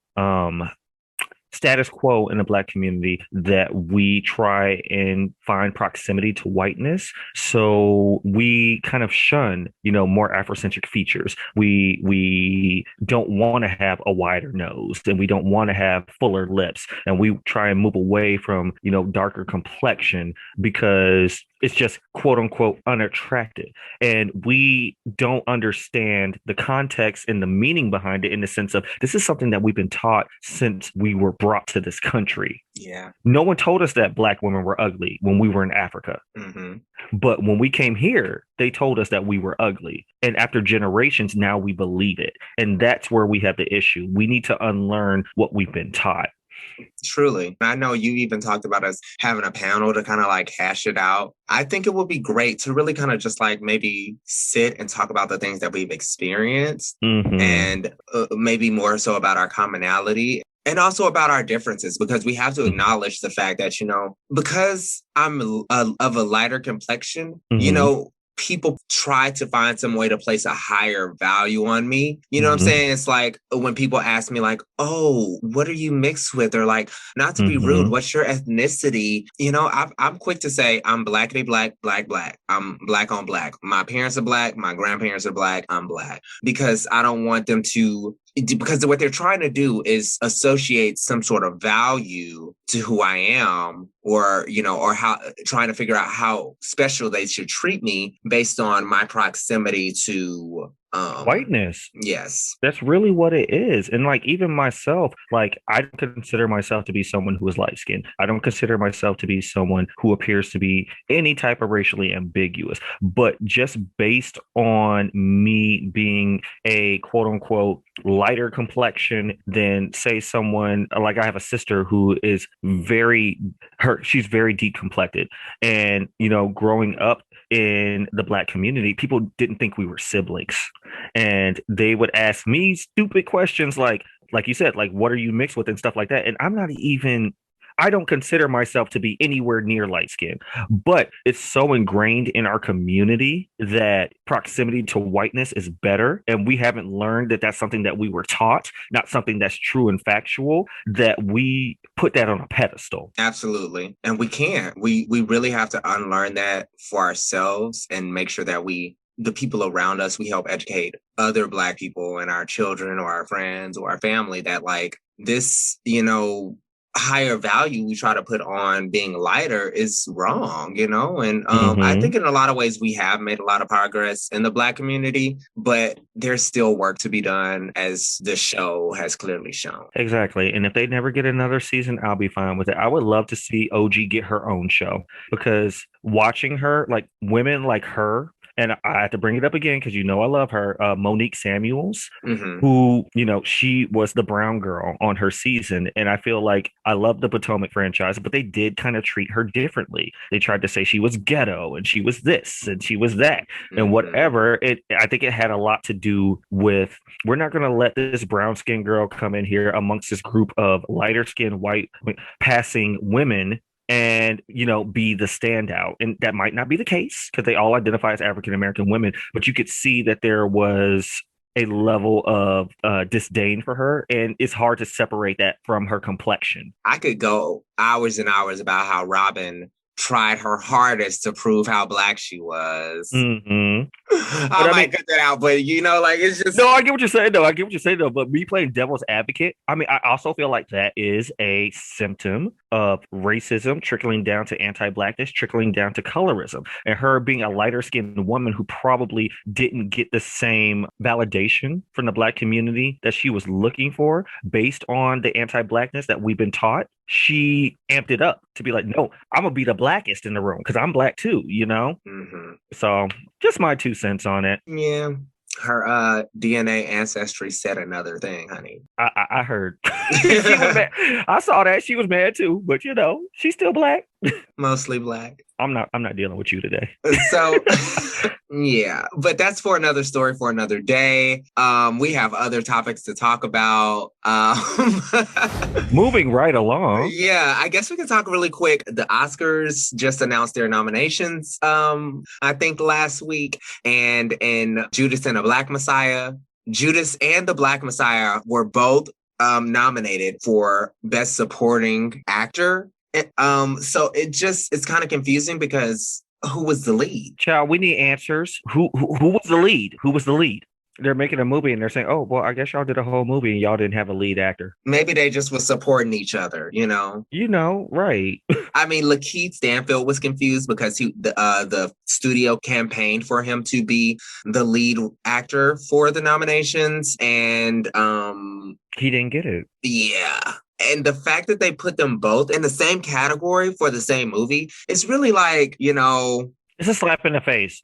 status quo in the Black community that we try and find proximity to whiteness. So we kind of shun, more Afrocentric features. We don't want to have a wider nose and we don't want to have fuller lips. And we try and move away from, darker complexion because it's just quote unquote unattractive. And we don't understand the context and the meaning behind it in the sense of this is something that we've been taught since we were brought to this country. Yeah. No one told us that Black women were ugly when we were in Africa. But when we came here, they told us that we were ugly. And after generations, now we believe it. And that's where we have the issue. We need to unlearn what we've been taught. Truly. I know you even talked about us having a panel to kind of like hash it out. I think it would be great to really kind of just like maybe sit and talk about the things that we've experienced and maybe more so about our commonality and also about our differences, because we have to acknowledge the fact that, because I'm of a lighter complexion, people try to find some way to place a higher value on me. You know what I'm saying? It's like when people ask me like, oh, what are you mixed with? Or like, not to be rude, what's your ethnicity? I'm quick to say I'm Blackity Black, Black, Black. I'm Black on Black. My parents are Black. My grandparents are Black. I'm Black. Because I don't want them to, because what they're trying to do is associate some sort of value to who I am, or how trying to figure out how special they should treat me based on my proximity to whiteness. Yes. That's really what it is. And like even myself, like I don't consider myself to be someone who is light skinned. I don't consider myself to be someone who appears to be any type of racially ambiguous. But just based on me being a quote unquote lighter complexion than say someone like I have a sister who is she's very deep complected. And growing up in the Black community, people didn't think we were siblings. And they would ask me stupid questions like you said, like, what are you mixed with and stuff like that. And I'm I don't consider myself to be anywhere near light skin, but it's so ingrained in our community that proximity to whiteness is better. And we haven't learned that that's something that we were taught, not something that's true and factual, that we put that on a pedestal. Absolutely. And we can't. We really have to unlearn that for ourselves and make sure that the people around us, we help educate other Black people and our children or our friends or our family that like this, higher value we try to put on being lighter is wrong, and I think in a lot of ways we have made a lot of progress in the Black community, but there's still work to be done, as the show has clearly shown. Exactly. And if they never get another season, I'll be fine with it. I would love to see OG get her own show, because watching her, like women like her, and I have to bring it up again because I love her, Monique Samuels, who, she was the brown girl on her season. And I feel like I love the Potomac franchise, but they did kind of treat her differently. They tried to say she was ghetto and she was this and she was that and whatever. I think it had a lot to do with, we're not going to let this brown skinned girl come in here amongst this group of lighter skinned white passing women and, be the standout. And that might not be the case because they all identify as African-American women, but you could see that there was a level of disdain for her. And it's hard to separate that from her complexion. I could go hours and hours about how Robin tried her hardest to prove how Black she was. I might cut that out, but it's just... No, I get what you're saying, though. But me playing devil's advocate, I mean, I also feel like that is a symptom of racism trickling down to anti-Blackness, trickling down to colorism. And her being a lighter-skinned woman who probably didn't get the same validation from the Black community that she was looking for based on the anti-Blackness that we've been taught, she amped it up to be like, no, I'm gonna be the Blackest in the room because I'm Black too, So just my 2 cents on it. Yeah. Her DNA ancestry said another thing, honey. I heard. She was mad. I saw that. She was mad too, but she's still Black. Mostly Black. I'm not dealing with you today. So yeah, but that's for another story for another day. We have other topics to talk about. Moving right along. Yeah, I guess we can talk really quick. The Oscars just announced their nominations, I think last week, and in Judas and the Black Messiah, Judas and the Black Messiah were both nominated for Best Supporting Actor. So it's kind of confusing because who was the lead? Child, we need answers. Who was the lead? Who was the lead? They're making a movie and they're saying, oh, well, I guess y'all did a whole movie and y'all didn't have a lead actor. Maybe they just was supporting each other, Right. I mean, Lakeith Stanfield was confused because the studio campaigned for him to be the lead actor for the nominations, and he didn't get it. Yeah. And the fact that they put them both in the same category for the same movie, it's really like, It's a slap in the face.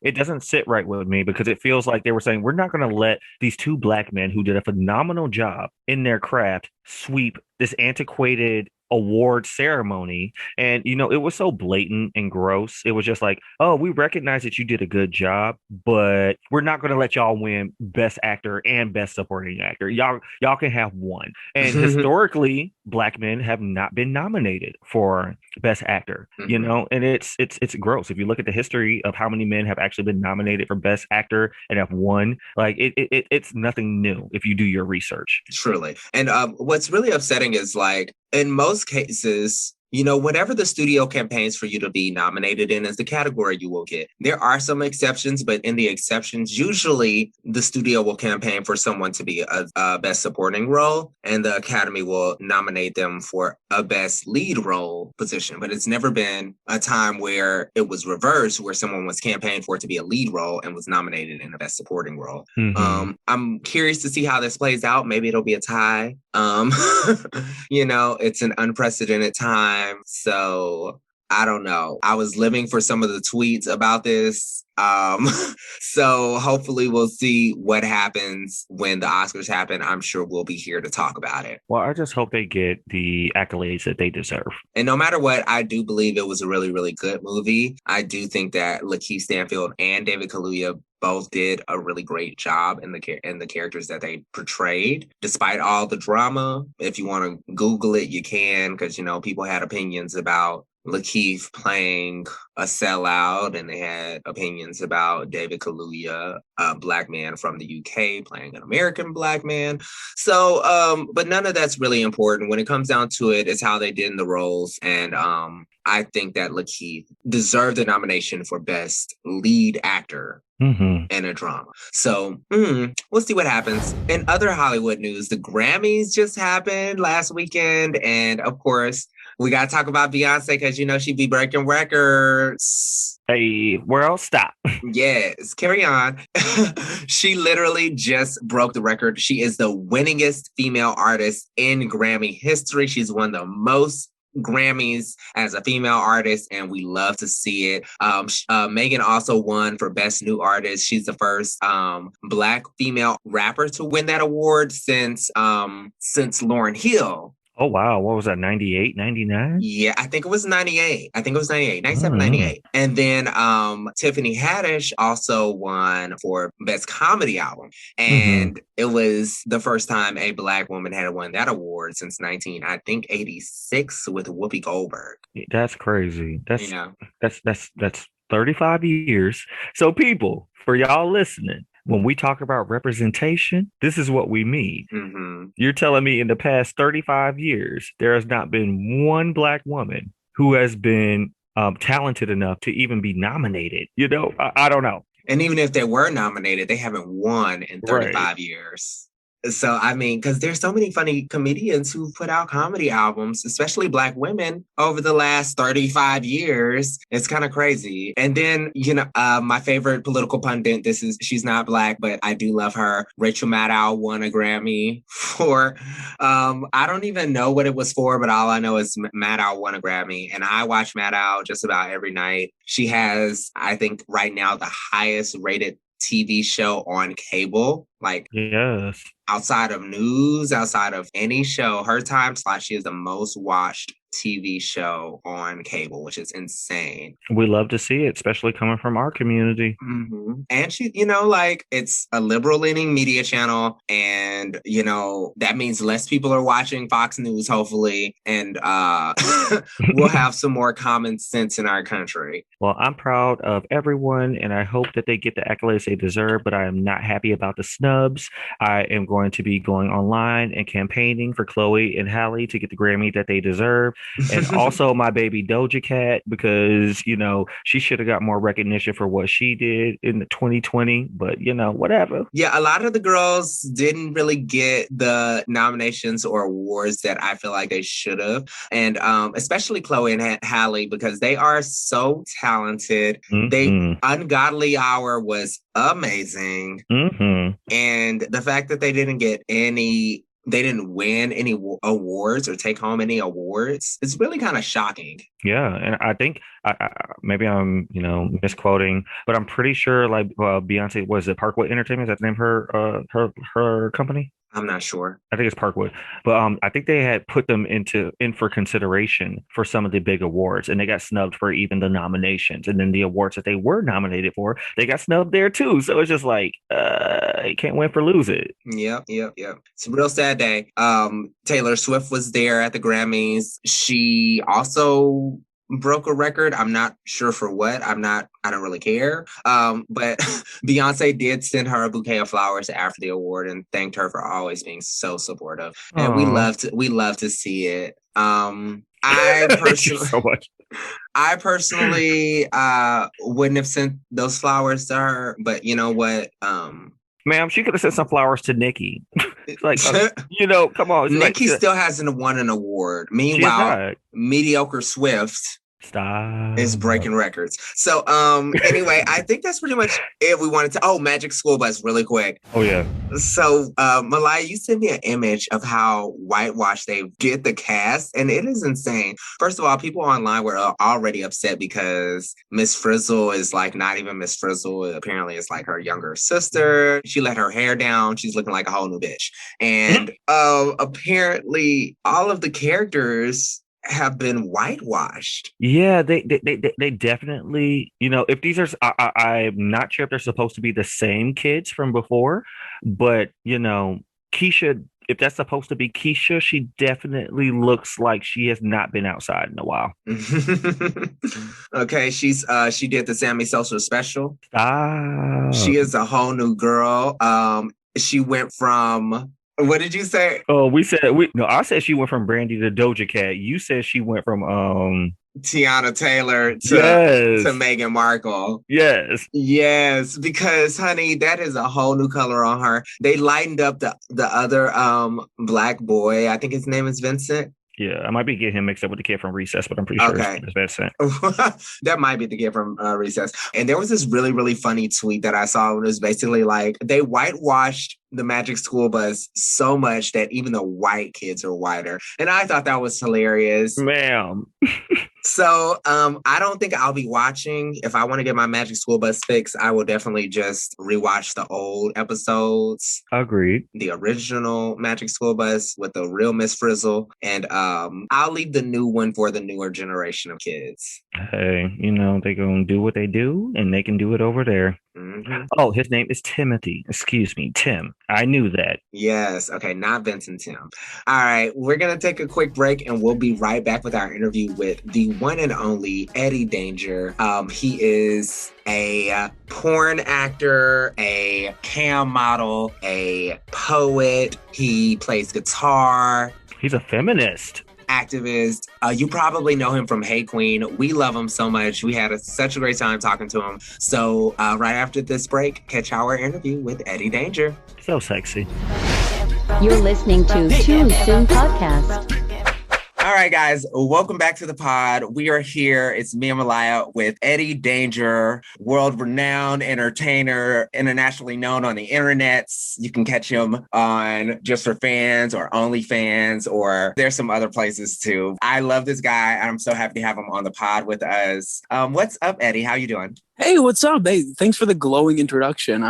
It doesn't sit right with me because it feels like they were saying, we're not going to let these 2 Black men who did a phenomenal job in their craft sweep this antiquated award ceremony. And, it was so blatant and gross. It was just like, oh, we recognize that you did a good job, but we're not going to let y'all win Best Actor and Best Supporting Actor. Y'all can have one. And historically, Black men have not been nominated for Best Actor, and it's gross. If you look at the history of how many men have actually been nominated for Best Actor and have won, like it's nothing new if you do your research. Truly. And what's really upsetting is like, in most cases, whatever the studio campaigns for you to be nominated in is the category you will get. There are some exceptions, but in the exceptions, usually the studio will campaign for someone to be a Best Supporting role, and the Academy will nominate them for a Best Lead role position. But it's never been a time where it was reversed, where someone was campaigned for it to be a lead role and was nominated in a Best Supporting role. I'm curious to see how this plays out. Maybe it'll be a tie. It's an unprecedented time. So I don't know. I was living for some of the tweets about this. So hopefully we'll see what happens when the Oscars happen. I'm sure we'll be here to talk about it. Well, I just hope they get the accolades that they deserve. And no matter what, I do believe it was a really, really good movie. I do think that Lakeith Stanfield and David Kaluuya both did a really great job in the characters that they portrayed, despite all the drama. If you want to Google it, you can, because, you know, people had opinions about Lakeith playing a sellout, and they had opinions about David Kaluuya, a black man from the UK, playing an American black man. So, but none of that's really important. When it comes down to it, it's how they did in the roles. And I think that Lakeith deserved the nomination for Best Lead Actor in a drama. So we'll see what happens. In other Hollywood news, the Grammys just happened last weekend. And of course, we got to talk about Beyonce because, you know, she be breaking records. Hey, world, stop. Yes, carry on. She literally just broke the record. She is the winningest female artist in Grammy history. She's won the most Grammys as a female artist, and we love to see it. Megan also won for Best New Artist. She's the first Black female rapper to win that award since Lauryn Hill. Oh, wow. What was that, 98, 99? Yeah, I think it was 98. 97, 98. And then Tiffany Haddish also won for Best Comedy Album. And it was the first time a Black woman had won that award since 86 with Whoopi Goldberg. That's crazy. That's 35 years. So people, for y'all listening, when we talk about representation, this is what we mean. You're telling me in the past 35 years, there has not been one Black woman who has been talented enough to even be nominated. You know, I don't know. And even if they were nominated, they haven't won in 35 years. So, I mean, because there's so many funny comedians who put out comedy albums, especially Black women, over the last 35 years. It's kind of crazy. And then, you know, my favorite political pundit, she's not Black, but I do love her. Rachel Maddow won a Grammy for, I don't even know what it was for, but all I know is Maddow won a Grammy. And I watch Maddow just about every night. She has, I think right now, the highest rated TV show on cable. Like, yes. Outside of news, outside of any show, her time slot, she is the most watched TV show on cable, which is insane. We love to see it, especially coming from our community. And she, you know, like, it's a liberal leaning media channel, and, you know, that means less people are watching Fox News, hopefully, and we'll have some more common sense in our country. Well, I'm proud of everyone, and I hope that they get the accolades they deserve, but I am not happy about the snubs. I am going to be going online and campaigning for Chloe and Halle to get the Grammy that they deserve. And also my baby Doja Cat, because, you know, she should have got more recognition for what she did in the 2020, but, you know, whatever. Yeah, a lot of the girls didn't really get the nominations or awards that I feel like they should have. And especially Chloe and Halle, because they are so talented. They Ungodly Hour was amazing. And the fact that they didn't win any awards or take home any awards, it's really kind of shocking. Yeah, and I think maybe I'm, you know, misquoting, but I'm pretty sure like Beyonce, was it Parkwood Entertainment? Is that the name of her company? I'm not sure. I think it's Parkwood, but I think they had put them in for consideration for some of the big awards, and they got snubbed for even the nominations, and then the awards that they were nominated for, they got snubbed there too. So it's just like, you can't win for lose it. Yep. It's a real sad day. Taylor Swift was there at the Grammys. She also broke a record. I'm not sure for what. I don't really care. But Beyonce did send her a bouquet of flowers after the award and thanked her for always being so supportive. And we love to see it. I personally wouldn't have sent those flowers to her, but you know what? Ma'am, she could have sent some flowers to Nicki. Like, you know, come on. Nicki still hasn't won an award. Meanwhile, Mediocre Swift Stop. It's breaking records. So anyway, I think that's pretty much it. We wanted to Magic School Bus really quick. Oh yeah. So Malaya, you sent me an image of how whitewashed they get the cast, and it is insane. First of all, people online were already upset because Miss Frizzle is like not even Miss Frizzle. Apparently it's like her younger sister. She let her hair down. She's looking like a whole new bitch. And apparently all of the characters have been whitewashed. Yeah, they definitely, if these are, I'm not sure if they're supposed to be the same kids from before, but Keisha, if that's supposed to be Keisha, she definitely looks like she has not been outside in a while. Okay, she did the Sammy Sosa special. She is a whole new girl. She went from, what did you say? Oh, I said she went from Brandy to Doja Cat. You said she went from Tiana Taylor to Meghan Markle. Yes, because honey, that is a whole new color on her. They lightened up the other black boy. I think his name is Vincent. Yeah, I might be getting him mixed up with the kid from Recess, but I'm pretty sure it's Vincent. That might be the kid from Recess. And there was this really, really funny tweet that I saw. It was basically like they whitewashed the Magic School Bus so much that even the white kids are whiter. And I thought that was hilarious. Ma'am. So I don't think I'll be watching. If I want to get my Magic School Bus fix, I will definitely just rewatch the old episodes. Agreed. The original Magic School Bus with the real Miss Frizzle. And I'll leave the new one for the newer generation of kids. Hey, they're going to do what they do and they can do it over there. Mm-hmm. Oh, his name is Timothy. Excuse me, Tim. I knew that. Yes. Okay. Not Vincent Tim. All right. We're going to take a quick break and we'll be right back with our interview with the one and only Eddie Danger. He is a porn actor, a cam model, a poet. He plays guitar. He's a feminist. Activist. You probably know him from Hey Queen. We love him so much. We had such a great time talking to him. So right after this break, catch our interview with Eddie Danger. So sexy. You're listening to Too Soon Podcast. All right, guys, welcome back to the pod. We are here. It's me and Malaya with Eddie Danger, world-renowned entertainer, internationally known on the internets. You can catch him on Just for Fans or OnlyFans, or there's some other places too. I love this guy. I'm so happy to have him on the pod with us. What's up, Eddie? How you doing? Hey, what's up? Hey, thanks for the glowing introduction.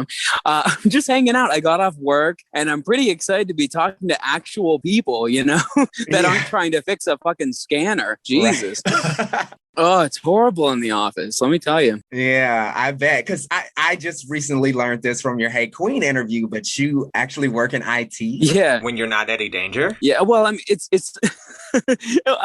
I'm just hanging out. I got off work and I'm pretty excited to be talking to actual people, that aren't trying to fix a fucking scanner. Jesus. Right. Oh, it's horrible in the office. Let me tell you. Yeah, I bet. Because I just recently learned this from your Hey Queen interview, but you actually work in IT. Yeah. When you're not Eddie Danger. Yeah. Well, it's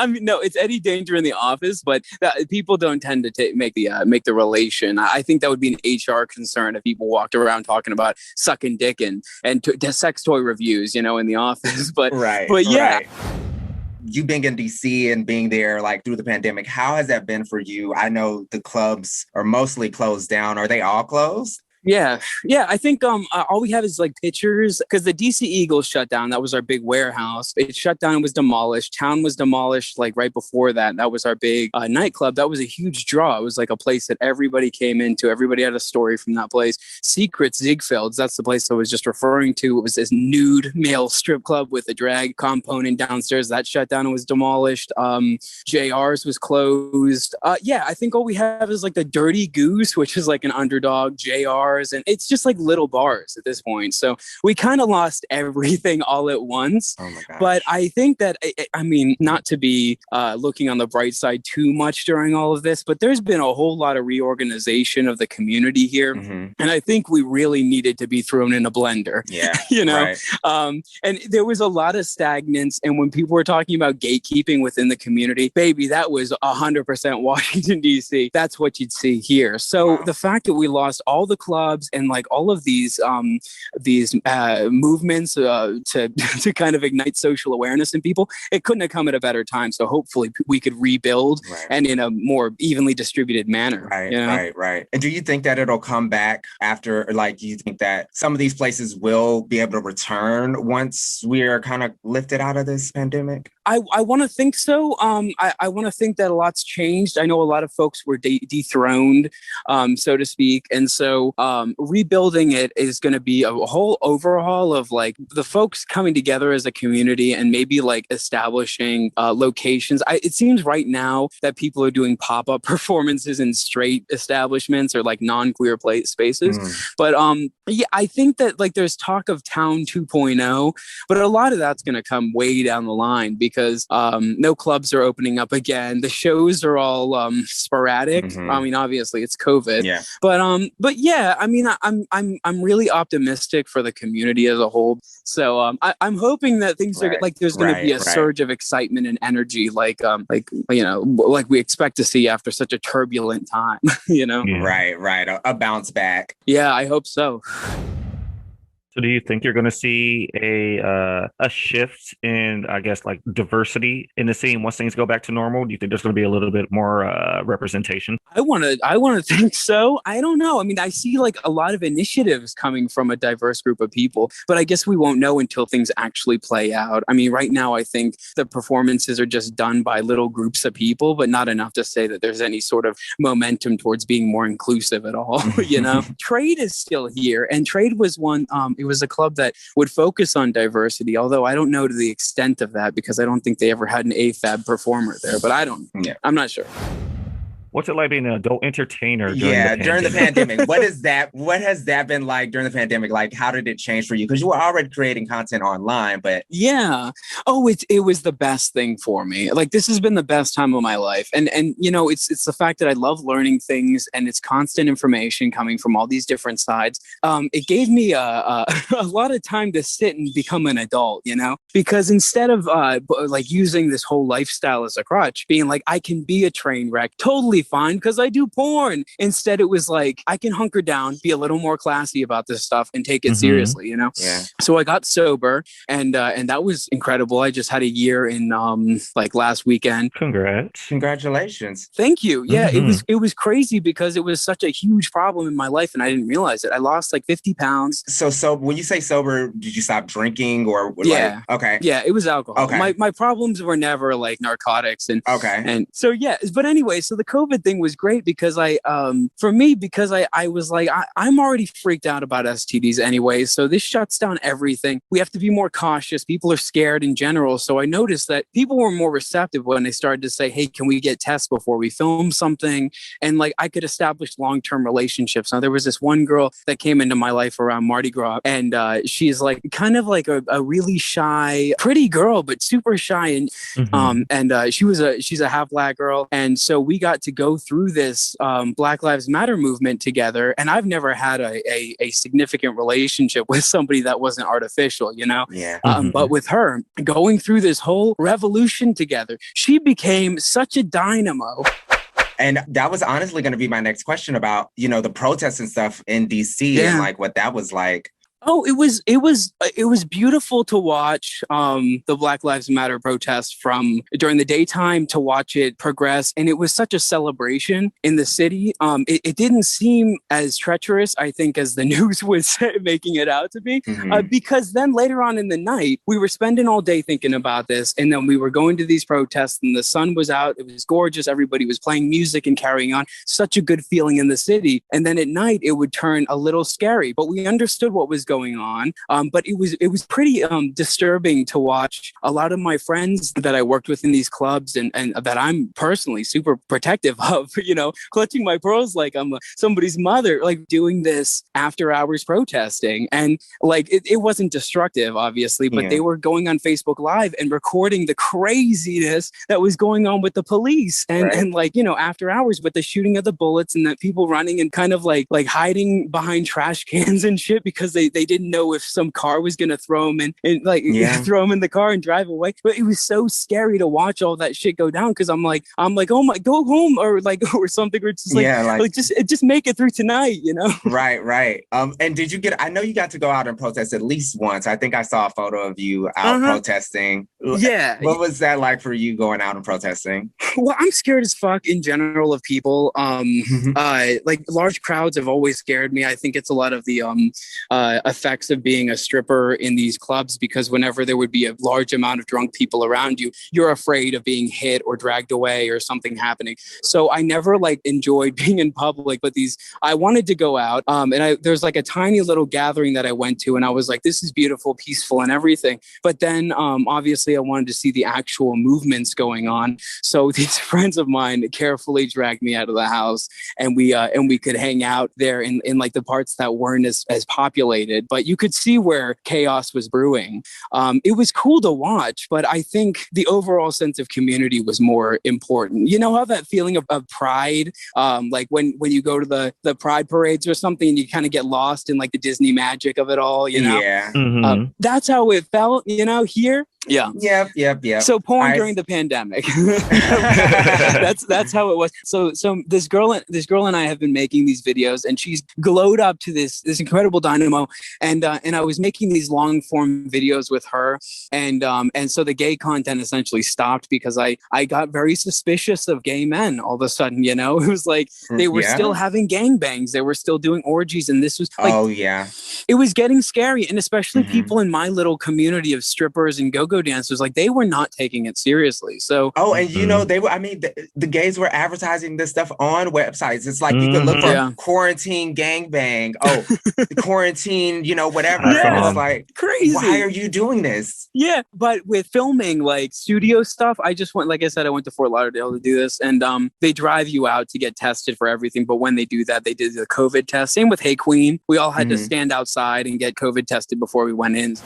no, it's Eddie Danger in the office, but people don't tend to make the relation. I think that would be an HR concern if people walked around talking about sucking dick and sex toy reviews, in the office. But yeah. Right. You being in DC and being there like through the pandemic, how has that been for you? I know the clubs are mostly closed down. Are they all closed? Yeah. I think all we have is like pictures because the DC Eagles shut down. That was our big warehouse. It shut down and was demolished. Town was demolished like right before that. That was our big nightclub. That was a huge draw. It was like a place that everybody came into. Everybody had a story from that place. Secret Ziegfeld's, that's the place I was just referring to. It was this nude male strip club with a drag component downstairs. That shut down and was demolished. JR's was closed. I think all we have is like the Dirty Goose, which is like an underdog JR. And it's just like little bars at this point. So we kind of lost everything all at once. Oh my gosh. But I think that, not to be looking on the bright side too much during all of this, but there's been a whole lot of reorganization of the community here. Mm-hmm. And I think we really needed to be thrown in a blender. Yeah. Right. And there was a lot of stagnance. And when people were talking about gatekeeping within the community, baby, that was 100% Washington, D.C. That's what you'd see here. So the fact that we lost all the clubs, clubs and like all of these movements to to kind of ignite social awareness in people, it couldn't have come at a better time. So hopefully we could rebuild and in a more evenly distributed manner. Right. And do you think that it'll come back after, like, do you think that some of these places will be able to return once we're kind of lifted out of this pandemic? I want to think so. I want to think that a lot's changed. I know a lot of folks were dethroned, so to speak. And so rebuilding it is going to be a whole overhaul of like the folks coming together as a community and maybe like establishing locations. It seems right now that people are doing pop-up performances in straight establishments or like non-queer spaces. But yeah, I think that like there's talk of Town 2.0, but a lot of that's going to come way down the line because no clubs are opening up again. The shows are all sporadic. I mean, obviously it's COVID. Yeah. But yeah, I mean, I'm really optimistic for the community as a whole. So I'm hoping that things are like there's going to be a surge of excitement and energy, like you know, like we expect to see after such a turbulent time. You know. Yeah. Right. A bounce back. Yeah, I hope so. So do you think you're going to see a shift in, I guess, like diversity in the scene once things go back to normal? Do you think there's going to be a little bit more representation? I want to think so. I don't know. I mean, I see like a lot of initiatives coming from a diverse group of people, but I guess we won't know until things actually play out. I mean, right now, I think the performances are just done by little groups of people, but not enough to say that there's any sort of momentum towards being more inclusive at all. You know, Trade is still here, and Trade was one. It was a club that would focus on diversity, although I don't know to the extent of that because I don't think they ever had an AFAB performer there, but I'm not sure. What's it like being an adult entertainer during the pandemic? What has that been like during the pandemic? Like, how did it change for you? Because you were already creating content online, but yeah. Oh, it was the best thing for me. Like, this has been the best time of my life. And you know, it's the fact that I love learning things and it's constant information coming from all these different sides. It gave me a lot of time to sit and become an adult, you know, because instead of like using this whole lifestyle as a crutch, being like, I can be a train wreck, totally fine because I do porn. Instead, it was like, I can hunker down, be a little more classy about this stuff and take it seriously, you know? Yeah. So I got sober and that was incredible. I just had a year in like last weekend. Congratulations. Thank you. Yeah, it was crazy because it was such a huge problem in my life and I didn't realize it. I lost like 50 pounds. So when you say sober, did you stop drinking or yeah. Like, okay. Yeah, it was alcohol. Okay. My problems were never like narcotics and and so yeah, but anyway, so the COVID thing was great because I was like, I'm already freaked out about STDs anyway. So this shuts down everything. We have to be more cautious. People are scared in general. So I noticed that people were more receptive when they started to say, hey, can we get tests before we film something? And like, I could establish long-term relationships. Now there was this one girl that came into my life around Mardi Gras and she's like kind of like a really shy, pretty girl, but super shy. And she's a half Black girl. And so we got to go through this Black Lives Matter movement together. And I've never had a significant relationship with somebody that wasn't artificial, you know? Yeah. But with her, going through this whole revolution together, she became such a dynamo. And that was honestly going to be my next question about, you know, the protests and stuff in DC and like what that was like. Oh, it was beautiful to watch the Black Lives Matter protests from during the daytime to watch it progress. And it was such a celebration in the city. It didn't seem as treacherous, I think, as the news was making it out to be, because then later on in the night, we were spending all day thinking about this. And then we were going to these protests and the sun was out. It was gorgeous. Everybody was playing music and carrying on. Such a good feeling in the city. And then at night, it would turn a little scary, but we understood what was going on. But it was pretty disturbing to watch a lot of my friends that I worked with in these clubs and that I'm personally super protective of, you know, clutching my pearls like I'm somebody's mother, like doing this after hours protesting. And like, it wasn't destructive, obviously, but they were going on Facebook Live and recording the craziness that was going on with the police and like, you know, after hours with the shooting of the bullets and that people running and kind of like hiding behind trash cans and shit because they they didn't know if some car was going to throw him and like throw him in the car and drive away. But it was so scary to watch all that shit go down. Cause I'm like, oh my, go home or like, or something. Or just like just make it through tonight, you know? Right. And did you I know you got to go out and protest at least once. I think I saw a photo of you out protesting. Yeah. What was that like for you going out and protesting? Well, I'm scared as fuck in general of people. Like large crowds have always scared me. I think it's a lot of the effects of being a stripper in these clubs, because whenever there would be a large amount of drunk people around you, you're afraid of being hit or dragged away or something happening. So I never like enjoyed being in public, but I wanted to go out. And there's like a tiny little gathering that I went to, and I was like, this is beautiful, peaceful and everything. But then obviously I wanted to see the actual movements going on. So these friends of mine carefully dragged me out of the house, and we could hang out there in like the parts that weren't as populated, but you could see where chaos was brewing. It was cool to watch, but I think the overall sense of community was more important. You know how that feeling of pride, like when you go to the pride parades or something and you kind of get lost in like the Disney magic of it all, you know? Yeah. That's how it felt, you know, here. Yeah. Yep. So porn during the pandemic. That's how it was. So this girl and I have been making these videos, and she's glowed up to this incredible dynamo. And I was making these long form videos with her, and so the gay content essentially stopped because I got very suspicious of gay men all of a sudden. You know, it was like they were still having gangbangs, they were still doing orgies, and this was like, it was getting scary. And especially people in my little community of strippers and go-go dancers, like they were not taking it seriously. So and you know, they were, I mean, the gays were advertising this stuff on websites. It's like you could look for quarantine gangbang, quarantine, you know, whatever. And it's like, crazy. Why are you doing this? Yeah, but with filming like studio stuff, I just went, like I said, I went to Fort Lauderdale to do this, and they drive you out to get tested for everything. But when they do that, they did the COVID test. Same with Hey Queen. We all had to stand outside and get COVID tested before we went in.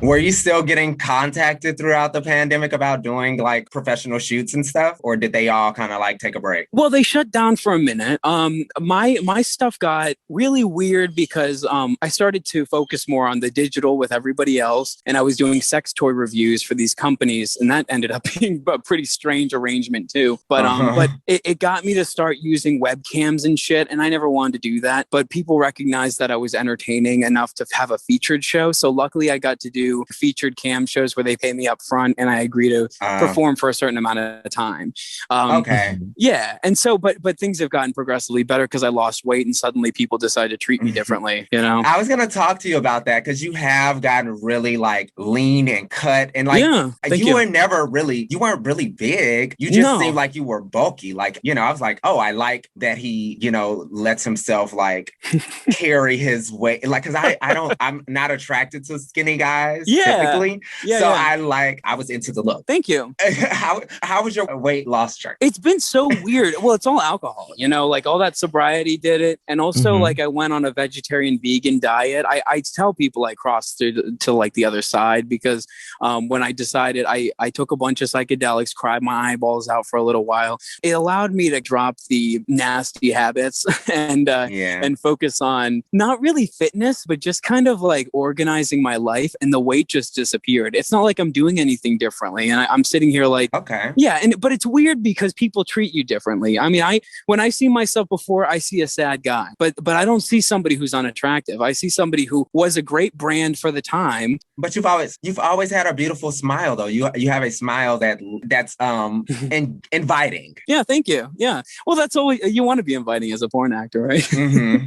Were you still getting contacted throughout the pandemic about doing like professional shoots and stuff? Or did they all kind of like take a break? Well, they shut down for a minute. My stuff got really weird because I started to focus more on the digital with everybody else. And I was doing sex toy reviews for these companies. And that ended up being a pretty strange arrangement too. But it got me to start using webcams and shit. And I never wanted to do that. But people recognized that I was entertaining enough to have a featured show. So luckily I got to do featured cam shows where they pay me up front and I agree to perform for a certain amount of time. Yeah. And so, but things have gotten progressively better because I lost weight and suddenly people decide to treat me differently, you know? I was going to talk to you about that because you have gotten really like lean and cut and like you weren't really big. You just seemed like you were bulky. Like, you know, I was like, oh, I like that he, you know, lets himself like carry his weight. Like, cause I'm not attracted to skinny guys. Typically. I was into the look. Thank you. How was your weight loss journey? It's been so weird. Well, it's all alcohol, you know, like all that sobriety did it. And also like I went on a vegetarian vegan diet. I tell people I crossed through to like the other side because when I decided I took a bunch of psychedelics, cried my eyeballs out for a little while. It allowed me to drop the nasty habits and focus on not really fitness, but just kind of like organizing my life, and the weight just disappeared. It's not like I'm doing anything differently. And I'm sitting here like, okay. Yeah. But it's weird because people treat you differently. I mean, when I see myself before, I see a sad guy, but I don't see somebody who's unattractive. I see somebody who was a great brand for the time. But you've always had a beautiful smile though. You have a smile that's inviting. Yeah. Thank you. Yeah. Well, that's always, you want to be inviting as a porn actor, right?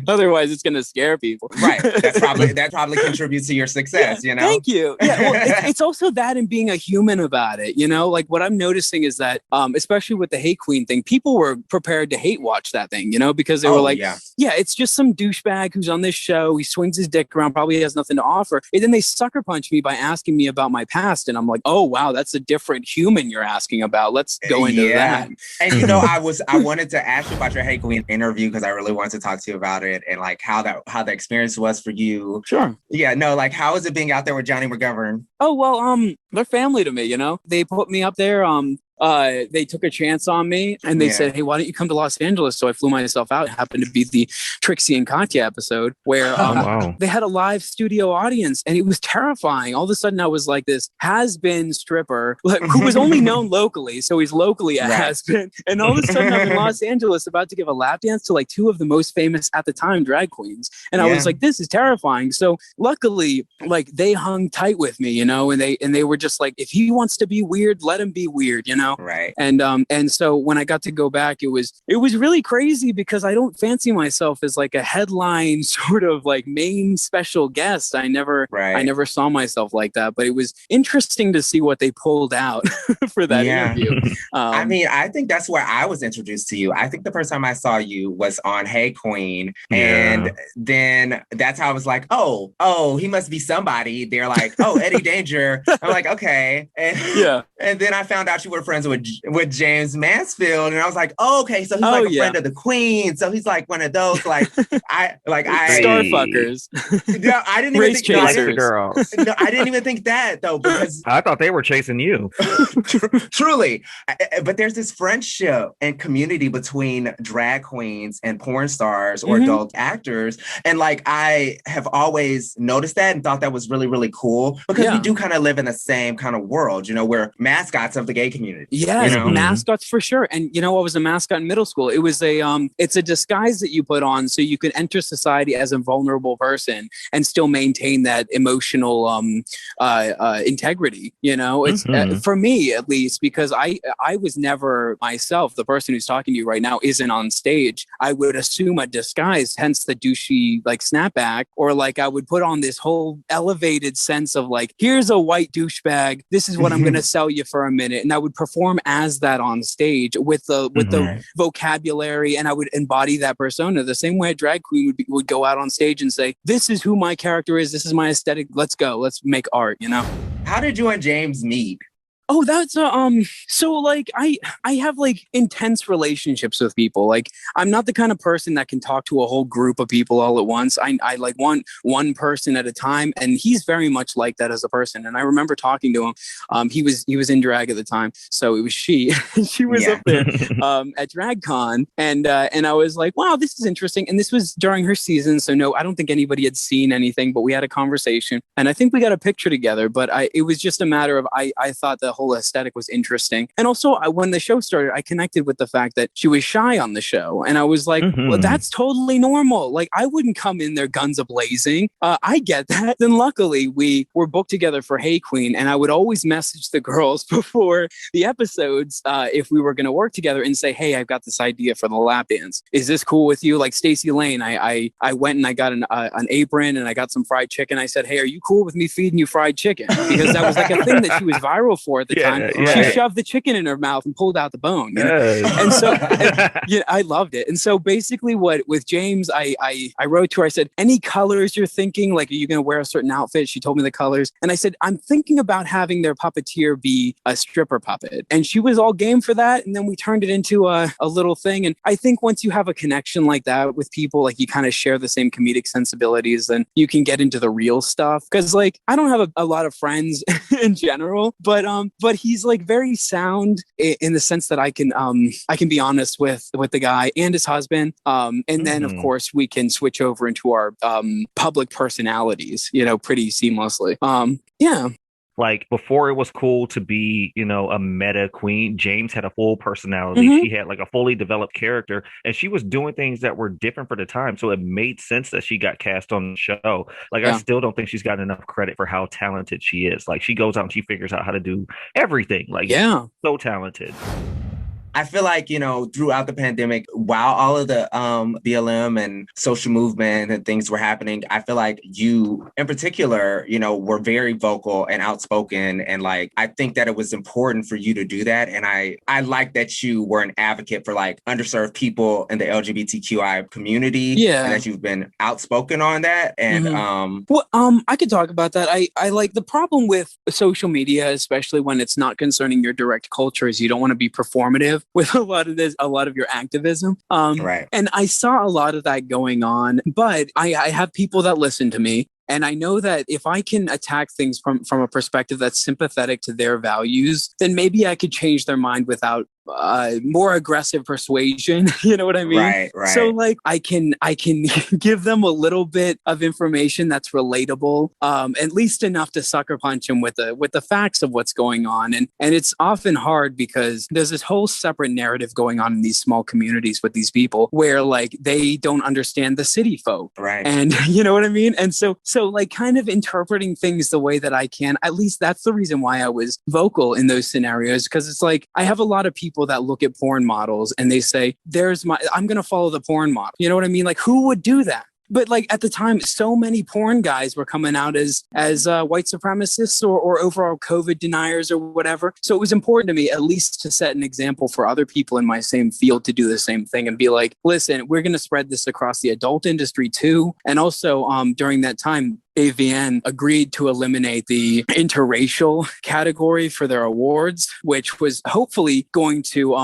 Otherwise it's going to scare people. Right. That probably contributes to your success, you know? Thank you. Yeah. Well, it's also that and being a human about it, you know, like what I'm noticing is that, especially with the Hey Queen thing, people were prepared to hate watch that thing, you know, because they were like, yeah, it's just some douchebag who's on this show. He swings his dick around, probably has nothing to offer. And then they sucker punch me by asking me about my past. And I'm like, oh, wow, that's a different human you're asking about. Let's go into that. And, you know, I wanted to ask you about your Hey Queen interview because I really wanted to talk to you about it and like how the experience was for you. Sure. Yeah, no, like how is it being out there with Johnny McGovern? Oh, well, they're family to me, you know? They put me up there. They took a chance on me and they said, hey, why don't you come to Los Angeles? So I flew myself out. It happened to be the Trixie and Katya episode where they had a live studio audience and it was terrifying. All of a sudden I was like this has-been stripper who was only known locally. So he's locally a has-been. And all of a sudden I'm in Los Angeles about to give a lap dance to like two of the most famous at the time drag queens. And I was like, this is terrifying. So luckily, like they hung tight with me, you know, and they were just like, if he wants to be weird, let him be weird, you know? Right. And so when I got to go back, it was really crazy because I don't fancy myself as like a headline sort of like main special guest. I never saw myself like that, but it was interesting to see what they pulled out for that interview. I mean, I think that's where I was introduced to you. I think the first time I saw you was on Hey Queen. And then that's how I was like, oh, he must be somebody. They're like, oh, Eddie Danger. I'm like, okay. And then I found out you were friends with James Mansfield, and I was like, oh, okay, so he's like a friend of the Queen, so he's like one of those I star fuckers. No, I didn't even think chasers. Girls. No, I didn't even think that though, because I thought they were chasing you. Truly, but there's this friendship and community between drag queens and porn stars or adult actors, and like I have always noticed that and thought that was really, really cool because we do kind of live in the same kind of world, you know, we're mascots of the gay community. Yes, you know? mascots for sure. And you know, I was a mascot in middle school. It was it's a disguise that you put on so you can enter society as a vulnerable person and still maintain that emotional integrity. You know, it's for me at least, because I was never myself. The person who's talking to you right now isn't on stage. I would assume a disguise, hence the douchey like snapback, or like I would put on this whole elevated sense of like, here's a white douchebag. This is what I'm going to sell you for a minute, and I would perform as that on stage with the vocabulary, and I would embody that persona the same way a drag queen would go out on stage and say, this is who my character is, this is my aesthetic, let's go, let's make art, you know. How did you and James meet? Oh, that's so like I have like intense relationships with people. Like I'm not the kind of person that can talk to a whole group of people all at once. I like one person at a time, and he's very much like that as a person. And I remember talking to him. He was in drag at the time, so it was she was up there at DragCon, and I was like, wow, this is interesting. And this was during her season, so no, I don't think anybody had seen anything, but we had a conversation, and I think we got a picture together. But it was just a matter of I thought the whole aesthetic was interesting. And also when the show started, I connected with the fact that she was shy on the show. And I was like, well, that's totally normal. Like I wouldn't come in there guns a-blazing. I get that. Then luckily we were booked together for Hey Queen. And I would always message the girls before the episodes if we were going to work together and say, hey, I've got this idea for the lap dance. Is this cool with you? Like Stacey Lane, I went and I got an apron and I got some fried chicken. I said, hey, are you cool with me feeding you fried chicken? Because that was like a thing that she was viral for at the time. She shoved the chicken in her mouth and pulled out the bone. You know? And so I loved it. And so basically with James, I wrote to her, I said, any colors you're thinking? Like, are you going to wear a certain outfit? She told me the colors. And I said, I'm thinking about having their puppeteer be a stripper puppet. And she was all game for that. And then we turned it into a little thing. And I think once you have a connection like that with people, like you kind of share the same comedic sensibilities, then you can get into the real stuff. Because like, I don't have a lot of friends in general, but he's like very sound in the sense that I can be honest with the guy and his husband. And then of course we can switch over into our public personalities, you know, pretty seamlessly. Like before it was cool to be, you know, a meta queen, James had a full personality. She had like a fully developed character, and she was doing things that were different for the time. So it made sense that she got cast on the show. Like I still don't think she's gotten enough credit for how talented she is. Like she goes out and she figures out how to do everything. Like so talented. I feel like, you know, throughout the pandemic, while all of the BLM and social movement and things were happening, I feel like you in particular, you know, were very vocal and outspoken. And like, I think that it was important for you to do that. And I like that you were an advocate for like underserved people in the LGBTQI community. Yeah. And that you've been outspoken on that. And I could talk about that. I like the problem with social media, especially when it's not concerning your direct culture, is you don't want to be performative with a lot of your activism. Right. And I saw a lot of that going on, but I have people that listen to me. And I know that if I can attack things from a perspective that's sympathetic to their values, then maybe I could change their mind without more aggressive persuasion. You know what I mean? Right. So like I can give them a little bit of information that's relatable, at least enough to sucker punch them with the facts of what's going on. And it's often hard because there's this whole separate narrative going on in these small communities with these people where like they don't understand the city folk. Right. And you know what I mean? And so like kind of interpreting things the way that I can, at least that's the reason why I was vocal in those scenarios, because it's like I have a lot of people that look at porn models and they say, I'm going to follow the porn model. You know what I mean? Like who would do that? But like at the time, so many porn guys were coming out as white supremacists or overall COVID deniers or whatever. So it was important to me at least to set an example for other people in my same field to do the same thing and be like, listen, we're going to spread this across the adult industry too. And also during that time, AVN agreed to eliminate the interracial category for their awards, which was hopefully going to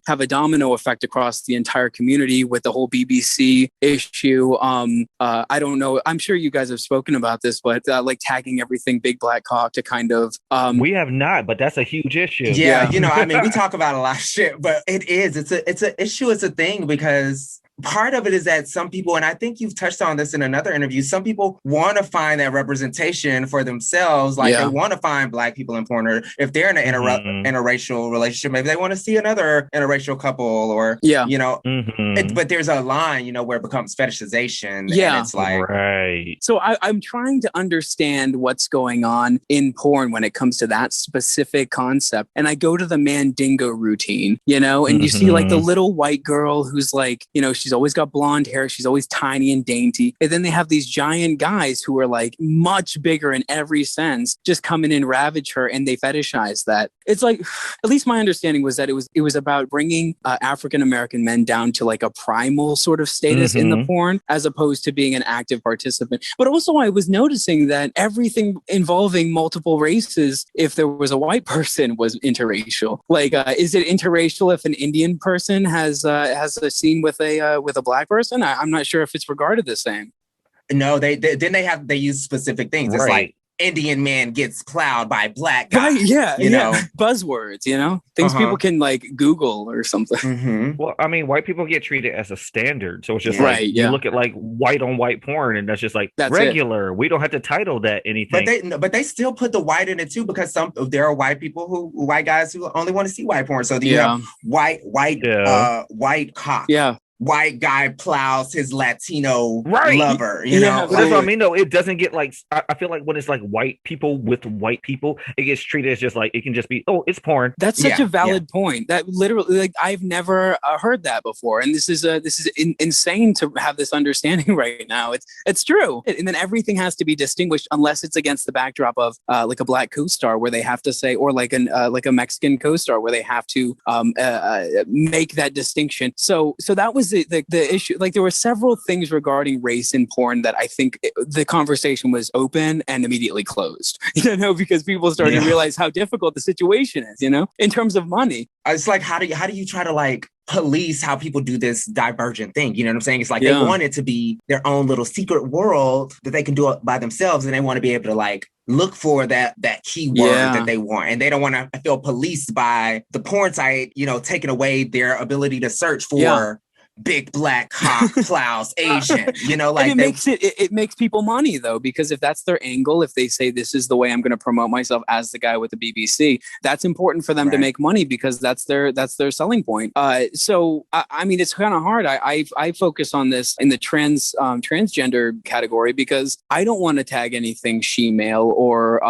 have a domino effect across the entire community with the whole BBC issue. I don't know. I'm sure you guys have spoken about this, but like tagging everything big black cock to kind of... we have not, but that's a huge issue. Yeah, you know, I mean, we talk about a lot of shit, but it's an issue. It's a thing because... part of it is that some people, and I think you've touched on this in another interview, some people want to find that representation for themselves. Like they want to find Black people in porn, or if they're in an interracial relationship, maybe they want to see another interracial couple or, you know, but there's a line, you know, where it becomes fetishization. Yeah. And it's like, right. So I'm trying to understand what's going on in porn when it comes to that specific concept. And I go to the Mandingo routine, you know, and you see like the little white girl who's like, you know, she's always got blonde hair. She's always tiny and dainty. And then they have these giant guys who are like much bigger in every sense, just come in and ravage her, and they fetishize that. It's like, at least my understanding was that it was about bringing African-American men down to like a primal sort of status in the porn, as opposed to being an active participant. But also I was noticing that everything involving multiple races, if there was a white person, was interracial. Like, is it interracial if an Indian person has a scene with a Black person? I'm not sure if it's regarded the same. No, they use specific things. It's like Indian man gets plowed by Black guy. Right, you know, buzzwords, you know, things people can like Google or something. Well, I mean, white people get treated as a standard, so it's just like you look at like white on white porn, and that's just like regular. We don't have to title that anything. But they still put the white in it too, because there are white guys who only want to see white porn. So you have white cock. Yeah. White guy plows his Latino lover, you know? That's what I mean, though. It doesn't get like, I feel like when it's like white people with white people, it gets treated as just like, it can just be, oh, it's porn. That's such a valid point. That literally, like, I've never heard that before. And this is insane to have this understanding right now. It's true. And then everything has to be distinguished unless it's against the backdrop of like a Black co-star where they have to say, or like a Mexican co-star where they have to make that distinction. So that was the issue. Like there were several things regarding race in porn that I think the conversation was open and immediately closed, you know, because people started to realize how difficult the situation is, you know, in terms of money. It's like, how do you try to like police how people do this divergent thing? You know what I'm saying? It's like they want it to be their own little secret world that they can do it by themselves, and they want to be able to like look for that keyword that they want, and they don't want to feel policed by the porn site, you know, taking away their ability to search for big black cock plows Asian, you know, like and it makes people money though, because if that's their angle, if they say this is the way I'm going to promote myself as the guy with the BBC, that's important for them to make money because that's their selling point. So I mean, it's kind of hard. I focus on this in the transgender category because I don't want to tag anything she-male or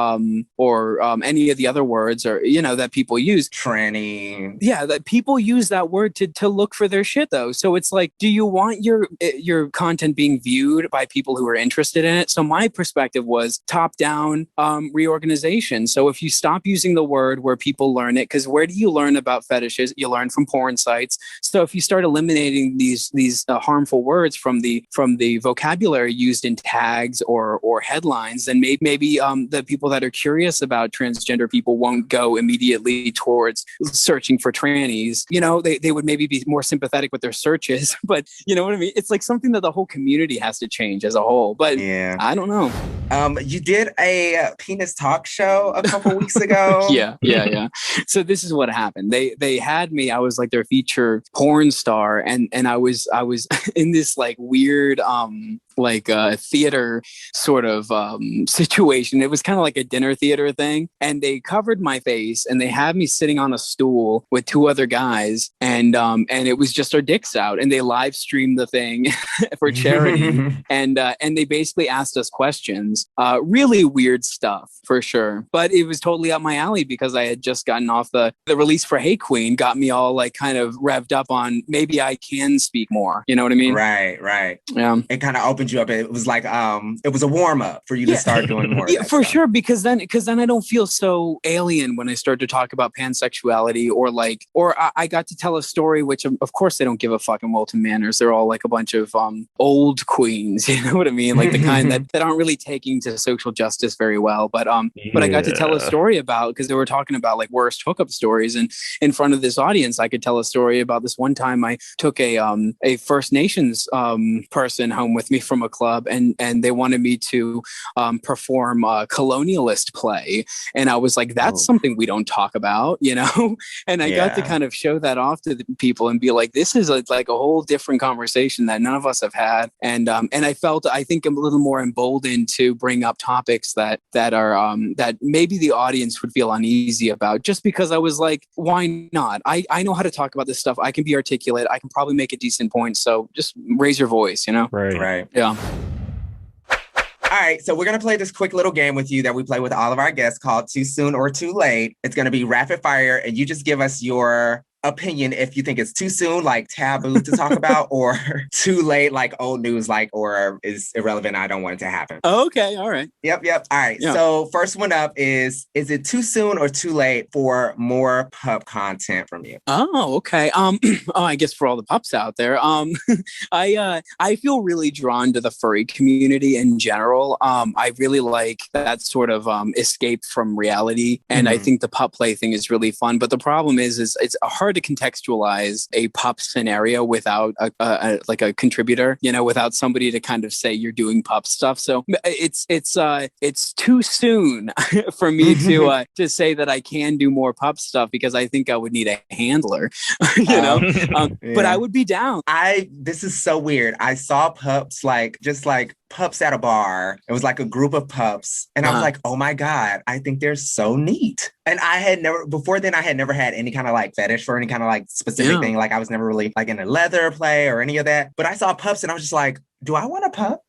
any of the other words, or you know, that people use. Tranny. Yeah, that people use that word to look for their shit though. So it's like, do you want your content being viewed by people who are interested in it? So my perspective was top-down reorganization. So if you stop using the word where people learn it, because where do you learn about fetishes? You learn from porn sites. So if you start eliminating these harmful words from the vocabulary used in tags or headlines, then maybe the people that are curious about transgender people won't go immediately towards searching for trannies. You know, they would maybe be more sympathetic with their search purchase, but you know what I mean? It's like something that the whole community has to change as a whole, but I don't know. You did a penis talk show a couple weeks ago. Yeah. So this is what happened. They had me, I was like their feature porn star, and I was in this like weird theater sort of situation. It was kind of like a dinner theater thing, and they covered my face and they had me sitting on a stool with two other guys, and it was just our dicks out, and they live streamed the thing for charity, and they basically asked us questions, really weird stuff for sure, but it was totally up my alley because I had just gotten off the release for Hey Queen, got me all like kind of revved up on maybe I can speak more, you know what I mean? Right. Yeah, it kind of opened you up. It was like it was a warm-up for you to start doing more. Yeah, for sure, because then I don't feel so alien when I start to talk about pansexuality, or I got to tell a story, which of course they don't give a fucking Wilton Manors. They're all like a bunch of old queens, you know what I mean? Like the kind that aren't really taking to social justice very well. But I got to tell a story about, because they were talking about like worst hookup stories, and in front of this audience, I could tell a story about this one time I took a First Nations person home with me from a club, and they wanted me to perform a colonialist play, and I was like, that's something we don't talk about, you know. And I got to kind of show that off to the people and be like, this is like a whole different conversation that none of us have had, and I think I'm a little more emboldened to bring up topics that are that maybe the audience would feel uneasy about, just because I was like, why not? I know how to talk about this stuff. I can be articulate. I can probably make a decent point. So just raise your voice, you know? Right. Yeah. All right, so we're going to play this quick little game with you that we play with all of our guests called Too Soon or Too Late. It's going to be rapid fire, and you just give us your opinion if you think it's too soon, like taboo to talk about, or too late, like old news, like, or is irrelevant, I don't want it to happen. Okay, all right. Yep. All right, So first one up is it too soon or too late for more pup content from you? Oh, okay. I guess for all the pups out there, I feel really drawn to the furry community in general. I really like that sort of escape from reality, and I think the pup play thing is really fun. But the problem is it's hard to contextualize a pup scenario without a contributor, you know, without somebody to kind of say you're doing pup stuff. So it's too soon for me to say that I can do more pup stuff, because I think I would need a handler, you know. But I would be down. This is so weird. I saw pups just like pups at a bar. It was like a group of pups, and I was like, oh my God, I think they're so neat. And I had never had any kind of like fetish for any kind of like specific thing. Like I was never really like in a leather play or any of that. But I saw pups and I was just like, do I want a pup?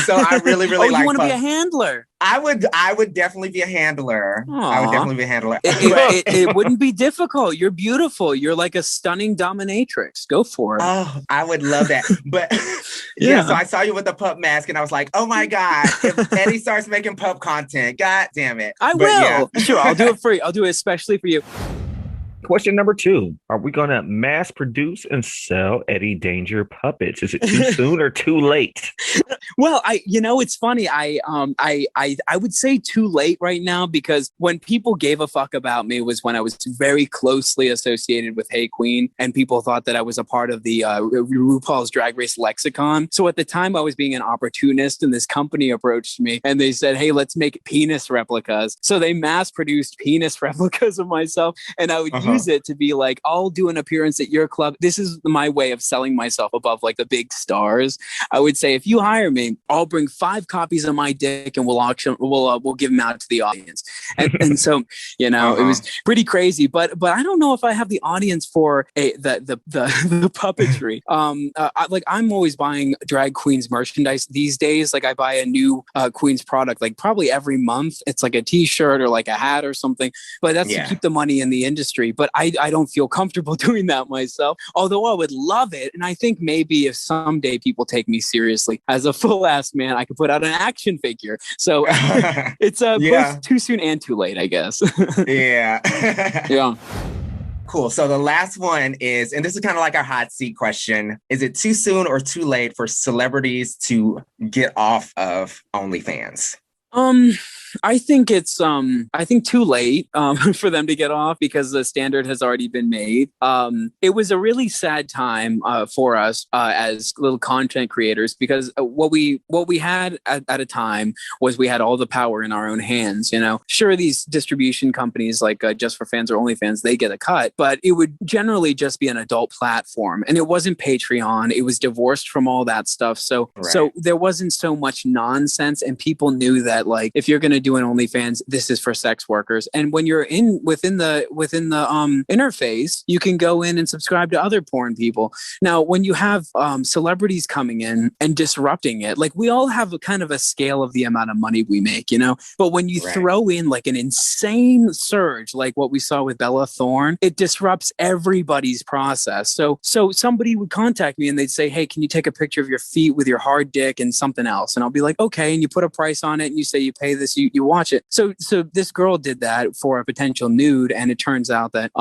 So I really like you want to pups. be a handler? I would definitely be a handler. Aww. I would definitely be a handler. It wouldn't be difficult. You're beautiful. You're like a stunning dominatrix. Go for it. Oh, I would love that. But so I saw you with the pup mask and I was like, oh my God, if Eddie starts making pup content, God damn it. I will. Yeah. Sure, I'll do it for you. I'll do it especially for you. Question number 2. Are we going to mass produce and sell Eddie Danger puppets? Is it too soon or too late? Well, it's funny. I would say too late right now, because when people gave a fuck about me was when I was very closely associated with Hey Queen, and people thought that I was a part of the RuPaul's Drag Race lexicon. So at the time I was being an opportunist, and this company approached me and they said, hey, let's make penis replicas. So they mass produced penis replicas of myself, and I would use it to be like, I'll do an appearance at your club. This is my way of selling myself above like the big stars. I would say, if you hire me, I'll bring 5 copies of my dick and we'll give them out to the audience. And so, you know, it was pretty crazy, but I don't know if I have the audience for the puppetry. I'm always buying drag queens merchandise these days. Like I buy a new queen's product, like probably every month. It's like a t-shirt or like a hat or something, but that's to keep the money in the industry. But I don't feel comfortable doing that myself, although I would love it. And I think maybe if someday people take me seriously as a full ass man, I could put out an action figure. So it's both too soon and too late, I guess. Yeah. Cool. So the last one is, and this is kind of like our hot seat question, is it too soon or too late for celebrities to get off of OnlyFans? I think it's I think too late for them to get off because the standard has already been made. It was a really sad time for us as little content creators because what we had at a time was we had all the power in our own hands. You know, sure, these distribution companies like Just for Fans or OnlyFans, they get a cut, but it would generally just be an adult platform, and it wasn't Patreon. It was divorced from all that stuff. So there wasn't so much nonsense, and people knew that like if you're going to do an OnlyFans, this is for sex workers. And when you're within the interface, you can go in and subscribe to other porn people. Now, when you have celebrities coming in and disrupting it, like we all have a kind of a scale of the amount of money we make, you know. But when you throw in like an insane surge, like what we saw with Bella Thorne, it disrupts everybody's process. So somebody would contact me and they'd say, "Hey, can you take a picture of your feet with your hard dick and something else?" And I'll be like, "Okay." And you put a price on it and you say you pay this, you watch it. So this girl did that for a potential nude, and it turns out that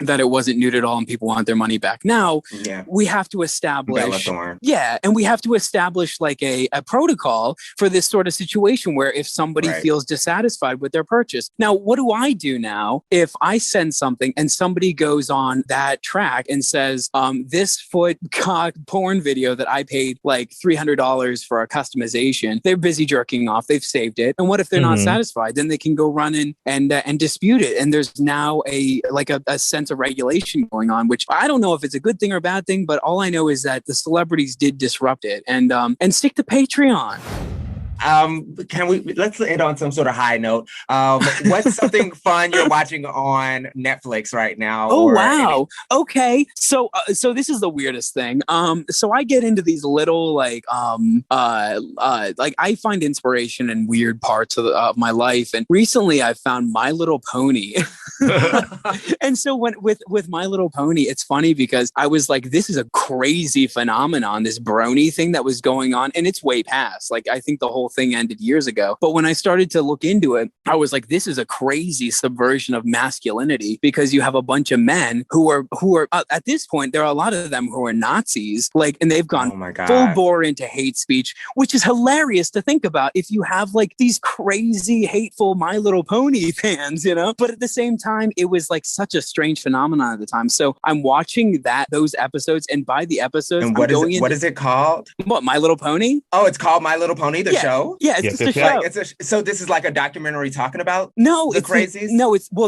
that it wasn't nude at all, and people want their money back. Now we have to establish, and we have to establish like a protocol for this sort of situation where if somebody feels dissatisfied with their purchase. Now, what do I do now if I send something and somebody goes on that track and says, this foot cock porn video that I paid like $300 for a customization, they're busy jerking off, they've saved it. And what if they're not satisfied? Then they can go run in and dispute it. And there's now a sense of regulation going on, which I don't know if it's a good thing or a bad thing, but all I know is that the celebrities did disrupt it and stick to Patreon. Let's end on some sort of high note. What's something fun you're watching on Netflix right now? Oh, wow. Okay. So this is the weirdest thing. So I get into these little like I find inspiration in weird parts of my life. And recently I found My Little Pony. And so with My Little Pony, it's funny because I was like, this is a crazy phenomenon, this brony thing that was going on. And it's way past. Like, I think the whole thing ended years ago. But when I started to look into it, I was like, this is a crazy subversion of masculinity because you have a bunch of men who are at this point, there are a lot of them who are Nazis, like, and they've gone full bore into hate speech, which is hilarious to think about if you have like these crazy, hateful My Little Pony fans, you know? But at the same time, it was like such a strange phenomenon at the time. So I'm watching those episodes, and by the episodes, and what is it called? What, My Little Pony? Oh, it's called My Little Pony, the show? Yeah, it's just a show. So this is like a documentary talking about the crazies?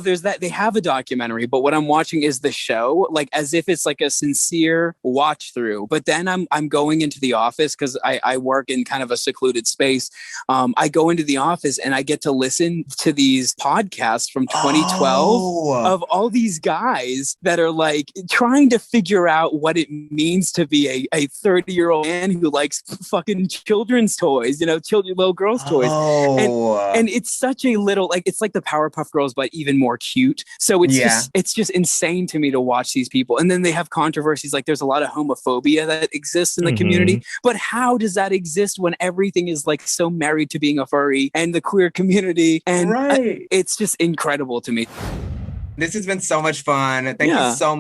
There's that. They have a documentary, but what I'm watching is the show, like as if it's like a sincere watch through. But then I'm going into the office because I work in kind of a secluded space. I go into the office and I get to listen to these podcasts from 2012 of all these guys that are like trying to figure out what it means to be a 30-year-old man who likes fucking children's toys, you know, little girls' toys. And it's such a little, like, it's like the Powerpuff Girls, but even more cute. So it's just insane to me to watch these people. And then they have controversies. Like, there's a lot of homophobia that exists in the community. But how does that exist when everything is like so married to being a furry and the queer community? And it's just incredible to me. This has been so much fun. Thank you so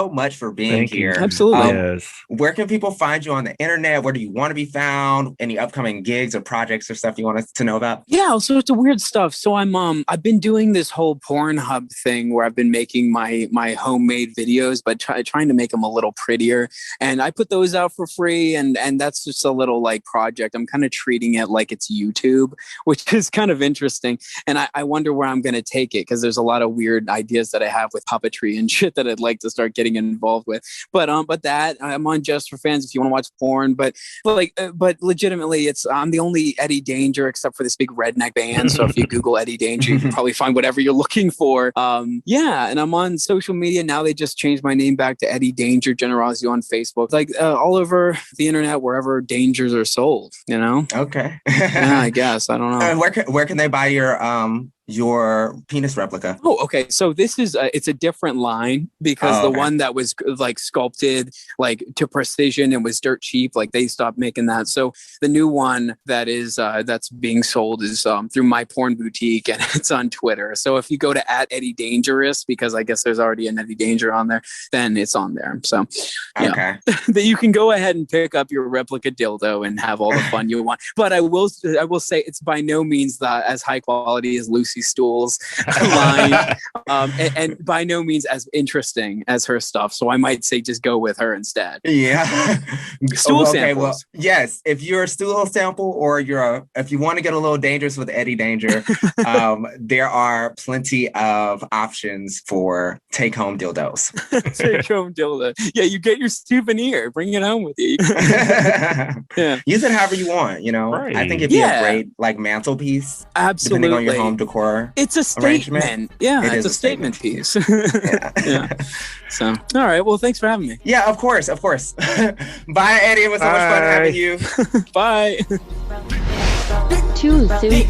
much for being here. Absolutely. Yes. Where can people find you on the internet? Where do you want to be found? Any upcoming gigs or projects or stuff you want us to know about? Yeah, all sorts of weird stuff. So I've been doing this whole Pornhub thing where I've been making my homemade videos, but trying to make them a little prettier. And I put those out for free, and that's just a little like project. I'm kind of treating it like it's YouTube, which is kind of interesting. And I wonder where I'm going to take it because there's a lot of weird ideas that I have with puppetry and shit that I'd like to start getting involved with. But that I'm on Just for Fans if you want to watch porn. But legitimately, I'm the only Eddie Danger except for this big redneck band. So if you Google Eddie Danger, you can probably find whatever you're looking for. And I'm on social media now. They just changed my name back to Eddie Danger Generosity on Facebook, like all over the internet, wherever dangers are sold. You know? Okay. Yeah, I guess I don't know. Where can they buy your your penis replica? Oh, okay. So this is it's a different line because the okay. one that was like sculpted like to precision and was dirt cheap, like they stopped making that. So the new one that is that's being sold is through My Porn Boutique, and it's on Twitter. So if you go to @EddieDangerous, because I guess there's already an Eddie Danger on there, then it's on there. So yeah, Okay. that you can go ahead and pick up your replica dildo and have all the fun you want. But I will say it's by no means as high quality as Lucy Stool's line, and by no means as interesting as her stuff. So I might say just go with her instead. Yeah. Stool okay, samples. well, yes. If you're a stool sample or if you want to get a little dangerous with Eddie Danger, there are plenty of options for take-home dildos. Take-home dildo. Yeah, you get your souvenir. Bring it home with you. Yeah. Use it however you want, Right. I think it'd be a great like mantelpiece. Absolutely. Depending on your home decor. It's a statement. Yeah, it's a statement piece. Yeah. So, all right. Well, thanks for having me. Yeah, of course. Bye, Eddie. It was so much fun having you. Bye. Too soon.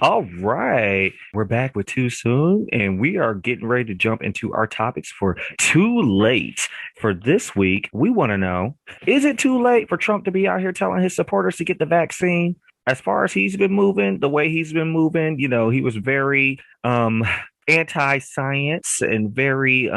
All right. We're back with Too Soon, and we are getting ready to jump into our topics for Too Late. For this week, we want to know, is it too late for Trump to be out here telling his supporters to get the vaccine? As far as he's been moving, the way he's been moving, he was very anti-science and very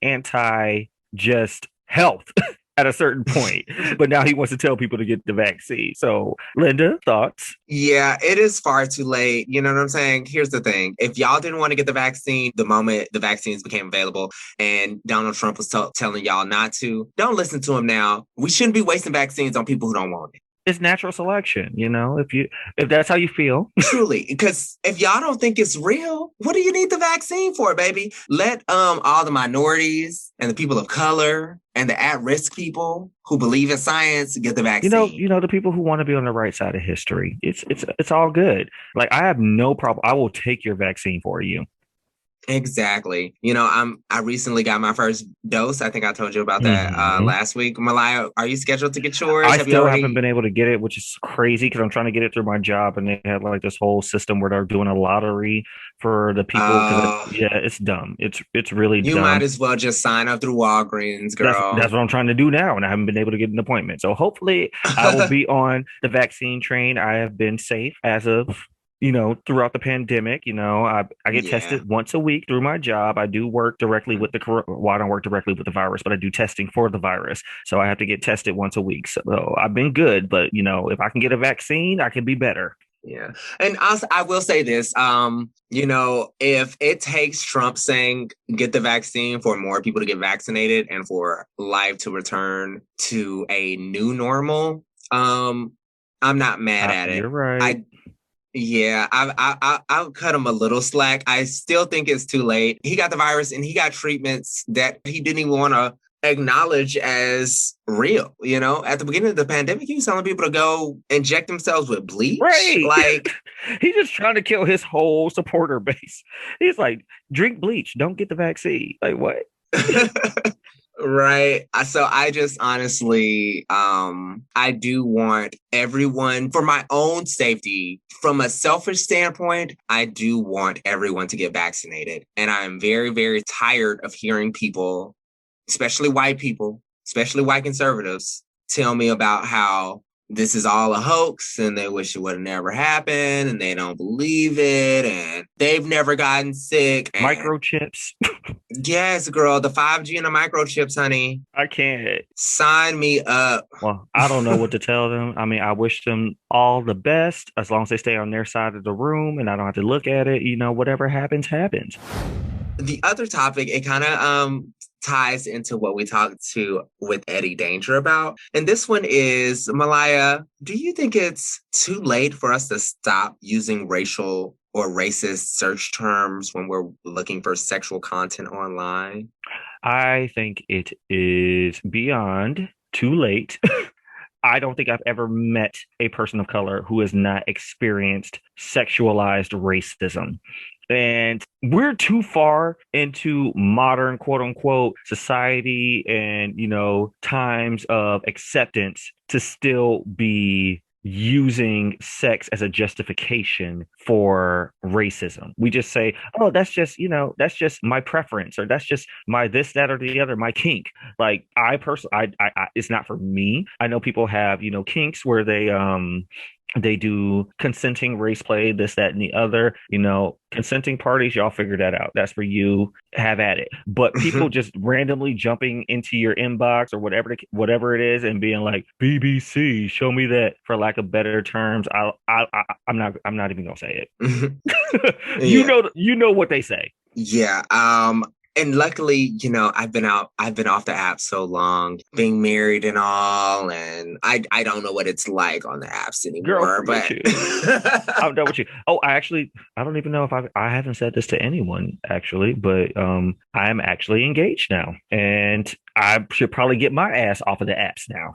anti just health at a certain point. But now he wants to tell people to get the vaccine. So, Linda, thoughts? Yeah, it is far too late. You know what I'm saying? Here's the thing. If y'all didn't want to get the vaccine the moment the vaccines became available and Donald Trump was telling y'all not to, don't listen to him now. We shouldn't be wasting vaccines on people who don't want it. It's natural selection, if that's how you feel. Truly, because if y'all don't think it's real, what do you need the vaccine for, baby? Let all the minorities and the people of color and the at-risk people who believe in science get the vaccine. The people who want to be on the right side of history. It's all good. Like, I have no problem. I will take your vaccine for you. Exactly. I recently got my first dose. I think I told you about that last week. Malaya, are you scheduled to get yours? I still haven't been able to get it, which is crazy because I'm trying to get it through my job, and they have like this whole system where they're doing a lottery for the people. It's dumb. It's really dumb. You might as well just sign up through Walgreens, girl. That's what I'm trying to do now, and I haven't been able to get an appointment. So hopefully I will be on the vaccine train. I have been safe as of throughout the pandemic. I get tested once a week through my job. I do work directly with I don't work directly with the virus, but I do testing for the virus. So I have to get tested once a week. So I've been good, but if I can get a vaccine, I can be better. Yeah. And also, I will say this, if it takes Trump saying get the vaccine for more people to get vaccinated and for life to return to a new normal, I'm not mad at it. You're right. I'll cut him a little slack. I still think it's too late. He got the virus and he got treatments that he didn't even want to acknowledge as real. At the beginning of the pandemic, he was telling people to go inject themselves with bleach. Right. Like, he's just trying to kill his whole supporter base. He's like, drink bleach, don't get the vaccine. Like, what? Right. So I just honestly, I do want everyone, for my own safety, from a selfish standpoint, I do want everyone to get vaccinated. And I'm very, very tired of hearing people, especially white people, especially white conservatives, tell me about how this is all a hoax and they wish it would have never happened and they don't believe it and they've never gotten sick. Microchips. Yes, girl, the 5G and the microchips, honey. I can't. Sign me up. Well, I don't know what to tell them. I mean, I wish them all the best as long as they stay on their side of the room and I don't have to look at it. Whatever happens, happens. The other topic, it kind of ties into what we talked to with Eddie Danger about. And this one is, Malaya, do you think it's too late for us to stop using racial or racist search terms when we're looking for sexual content online? I think it is beyond too late. I don't think I've ever met a person of color who has not experienced sexualized racism. And we're too far into modern, quote unquote, society and, times of acceptance to still be using sex as a justification for racism. We just say, oh, that's just, that's just my preference, or that's just my this, that, or the other, my kink. Like I personally, it's not for me. I know people have, kinks where they do consenting race play, this, that, and the other. Consenting parties, y'all figure that out. That's for you. Have at it. But people just randomly jumping into your inbox or whatever it is and being like, BBC, show me that, for lack of better terms. I'm not even gonna say it. Yeah. You know what they say. Yeah. And luckily, I've been off the app so long, being married and all, and I don't know what it's like on the apps anymore. Girl, but I'm done with you. Oh, I don't even know if I haven't said this to anyone actually, but I am actually engaged now, and I should probably get my ass off of the apps now.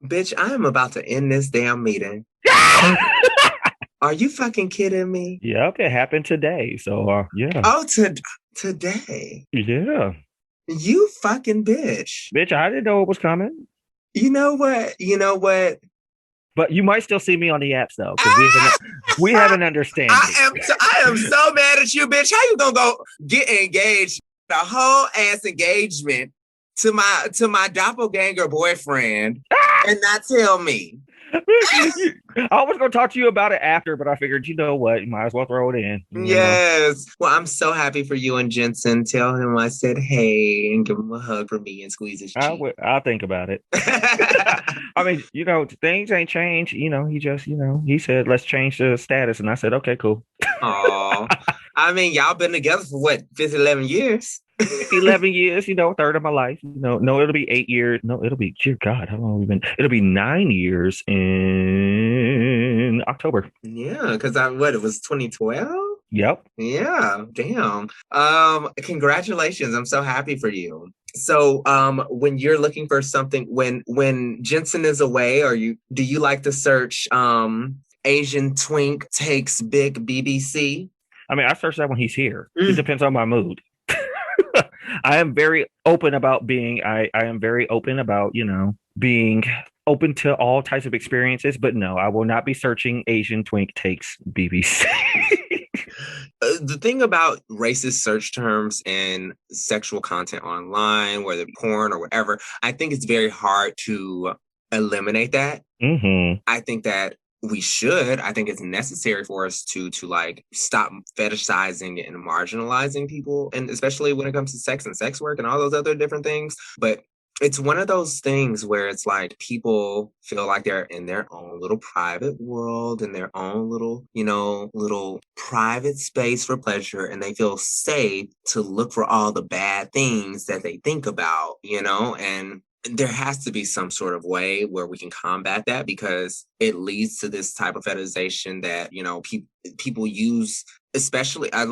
Bitch, I am about to end this damn meeting. Are you fucking kidding me? Yeah, it happened today. So, yeah. Oh, today? Yeah. You fucking bitch. Bitch, I didn't know it was coming. You know what? But you might still see me on the apps, though, because we have an understanding. I am so mad at you, bitch. How you gonna go get engaged? The whole ass engagement to my doppelganger boyfriend and not tell me. I was going to talk to you about it after, but I figured, you know what, you might as well throw it in. Yes. Well, I'm so happy for you and Jensen. Tell him I said hey and give him a hug for me and squeeze his cheek. I'll think about it. I mean, things ain't changed. He just, he said, let's change the status. And I said, okay, cool. Oh, I mean, y'all been together for what, 11 years? 11 years, a third of my life. No, it'll be 8 years. No, it'll be, dear God, how long have we been? It'll be 9 years in October. Yeah, because it was 2012? Yep. Yeah, damn. Congratulations. I'm so happy for you. So, when you're looking for something, when Jensen is away, do you like to search Asian twink takes big BBC? I mean, I search that when he's here. It depends on my mood. I am very open about being, I am very open about, being open to all types of experiences, but no, I will not be searching Asian twink takes BBC. The thing about racist search terms and sexual content online, whether it be porn or whatever, I think it's very hard to eliminate that. Mm-hmm. I think that I think it's necessary for us to like stop fetishizing and marginalizing people, and especially when it comes to sex and sex work and all those other different things. But it's one of those things where it's like people feel like they're in their own little private world, in their own little, little private space for pleasure, and they feel safe to look for all the bad things that they think about, and there has to be some sort of way where we can combat that, because it leads to this type of fetishization that, people use, especially, I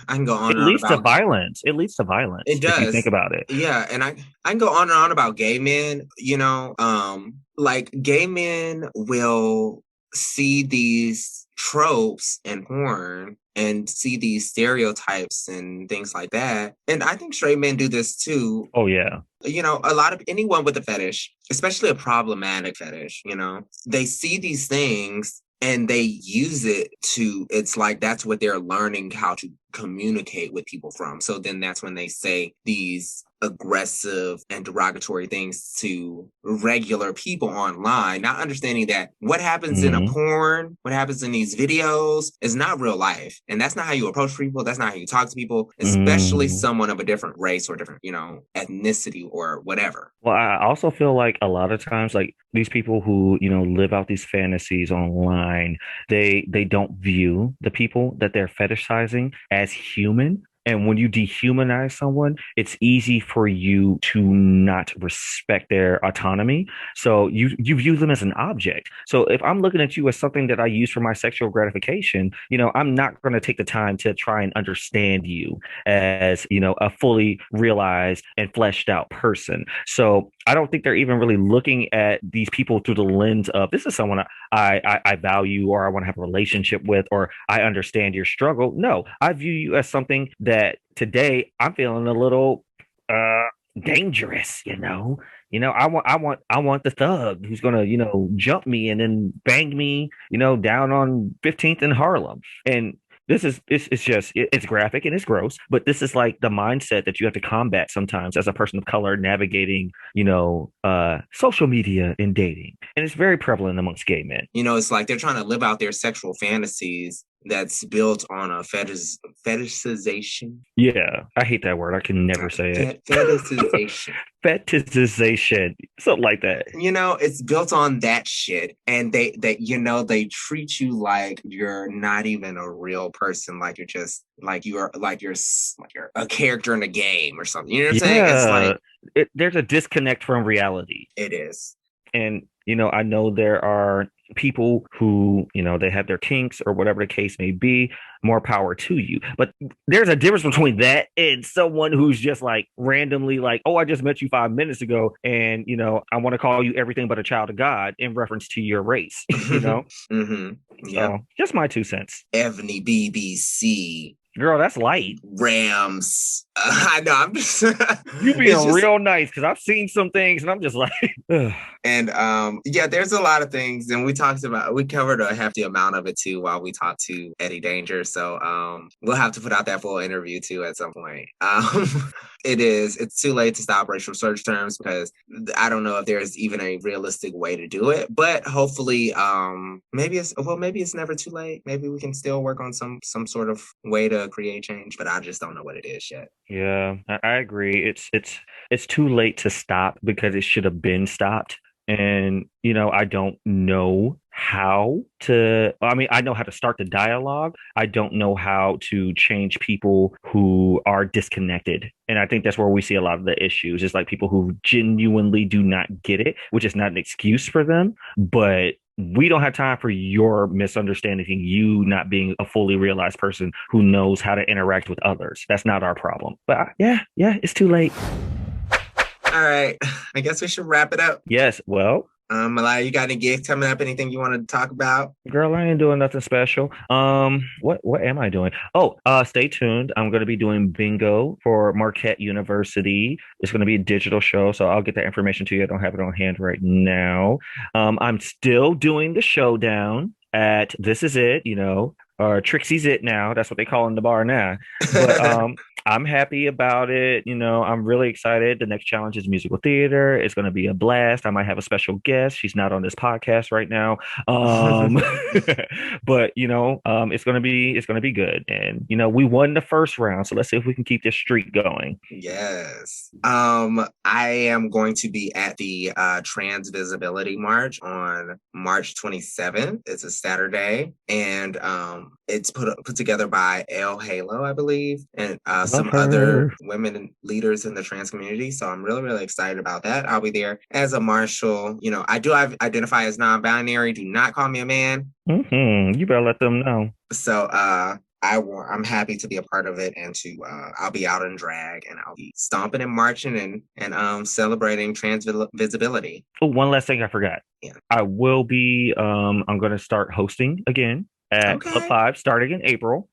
can go on and on about... It leads to violence. It does. If you think about it. Yeah, and I can go on and on about gay men, gay men will see these tropes in porn and see these stereotypes and things like that. And I think straight men do this too. Oh, yeah. A lot of anyone with a fetish, especially a problematic fetish, they see these things and they use it it's like that's what they're learning how to communicate with people from. So then that's when they say these aggressive and derogatory things to regular people online, not understanding that what happens in a porn, what happens in these videos is not real life. And that's not how you approach people. That's not how you talk to people, especially someone of a different race or different, ethnicity or whatever. Well, I also feel like a lot of times, like these people who, live out these fantasies online, they don't view the people that they're fetishizing as human. And when you dehumanize someone, it's easy for you to not respect their autonomy. So you view them as an object. So if I'm looking at you as something that I use for my sexual gratification, I'm not going to take the time to try and understand you as, a fully realized and fleshed out person. So I don't think they're even really looking at these people through the lens of, this is someone I value, or I want to have a relationship with, or I understand your struggle. No, I view you as something that today I'm feeling a little dangerous, you know. I want the thug who's gonna, jump me and then bang me, down on 15th in Harlem. And this is it's just it's graphic and it's gross, but this is like the mindset that you have to combat sometimes as a person of color navigating, social media and dating. And it's very prevalent amongst gay men. It's like they're trying to live out their sexual fantasies that's built on a fetishization. Yeah, I hate that word. I can never say it. Fetishization. Fetishization, something like that. It's built on that shit, and they treat you like you're not even a real person, like you're just you're a character in a game or something. You know what I'm saying? It's like there's a disconnect from reality. It is. And I know there are people who, they have their kinks or whatever the case may be. More power to you. But there's a difference between that and someone who's just like randomly like, oh, I just met you 5 minutes ago, and I want to call you everything but a child of God in reference to your race. Mm-hmm. Yeah. So, just my 2 cents. Ebony BBC. Girl, that's light. Rams. I know. I'm just you being real nice, because I've seen some things and I'm just like, ugh. And there's a lot of things, and we covered a hefty amount of it too while we talked to Eddie Danger. So we'll have to put out that full interview too at some point. It's too late to stop racial search terms, because I don't know if there's even a realistic way to do it, but hopefully maybe it's never too late. Maybe we can still work on some sort of way to create change, but I just don't know what it is yet. Yeah, I agree. It's too late to stop, because it should have been stopped. And, I don't know how to, I know how to start the dialogue. I don't know how to change people who are disconnected. And I think that's where we see a lot of the issues. It's like people who genuinely do not get it, which is not an excuse for them, but we don't have time for your misunderstanding, you not being a fully realized person who knows how to interact with others. That's not our problem. But yeah, it's too late. All right. I guess we should wrap it up. Yes. Well, Malaya, you got any gigs coming up? Anything you want to talk about? Girl, I ain't doing nothing special. What am I doing? Oh, stay tuned. I'm going to be doing bingo for Marquette University. It's going to be a digital show, so I'll get that information to you. I don't have it on hand right now. I'm still doing the showdown at This Is It, or Trixie's It now. That's what they call in the bar now. But I'm happy about it. I'm really excited. The next challenge is musical theater. It's going to be a blast. I might have a special guest. She's not on this podcast right now. But it's going to be good. And we won the first round, so let's see if we can keep this streak going. Yes. I am going to be at the Trans Visibility March on March 27th. It's a Saturday, and it's put together by El Halo, I believe, and some other women leaders in the trans community. So I'm really, really excited about that. I'll be there as a marshal. I do identify as non-binary. Do not call me a man. Mm-hmm. You better let them know. So I'm happy to be a part of it, and I'll be out in drag, and I'll be stomping and marching and celebrating trans visibility. Oh, one last thing I forgot. Yeah. I will be I'm going to start hosting again at Club 5 starting in April.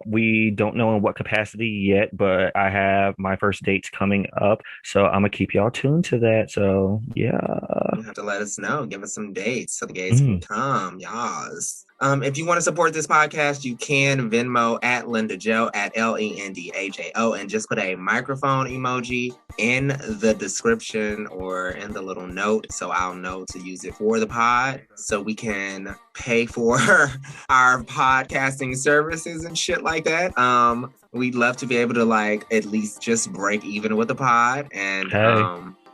We don't know in what capacity yet, but I have my first dates coming up, so I'm gonna keep y'all tuned to that. So yeah, you have to let us know, give us some dates so the gays can come, y'all. If you want to support this podcast, you can Venmo at Linda Joe at LENDAJO, and just put a microphone emoji in the description or in the little note, so I'll know to use it for the pod, so we can pay for our podcasting services and shit like that. We'd love to be able to at least just break even with the pod, and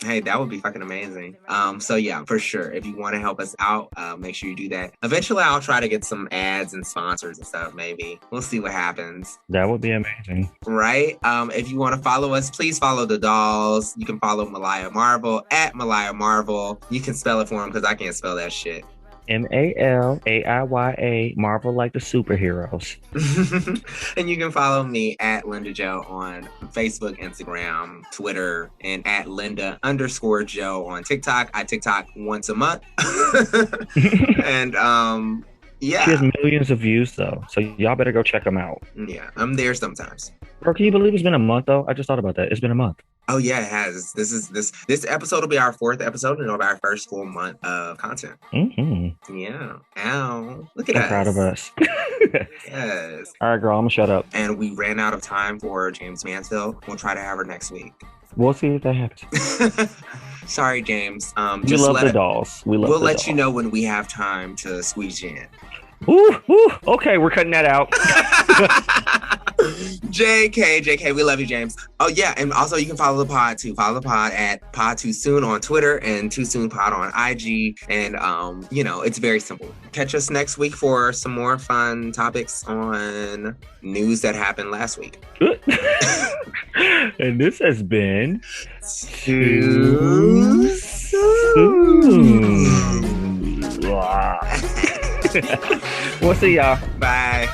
hey, that would be fucking amazing. So yeah, for sure. If you want to help us out, make sure you do that. Eventually, I'll try to get some ads and sponsors and stuff, maybe. We'll see what happens. That would be amazing. Right? If you want to follow us, please follow the dolls. You can follow Malaya Marvel at Malaya Marvel. You can spell it for him, because I can't spell that shit. MALAIYA, Marvel like the superheroes. And you can follow me at Linda Joe on Facebook, Instagram, Twitter, and at Linda_Joe on TikTok. I TikTok once a month. And yeah. She has millions of views though, so y'all better go check them out. Yeah, I'm there sometimes. Bro, can you believe it's been a month though? I just thought about that. It's been a month. Oh yeah, it has. This episode will be our 4th episode, and it'll be our first full month of content. Mm-hmm. Yeah. Ow. Look at I'm us. proud of us. Yes. All right, girl, I'm gonna shut up. And we ran out of time for James Mansfield. We'll try to have her next week. We'll see if that happens. Sorry, James. We love the dolls. We'll let you know when we have time to squeeze you in. Ooh, okay, we're cutting that out. JK, we love you, James. Oh yeah, and also you can follow the pod too. Follow the pod at Pod Too Soon on Twitter and Too Soon Pod on IG. And it's very simple. Catch us next week for some more fun topics on news that happened last week. And this has been Too Soon. We'll see y'all. Bye.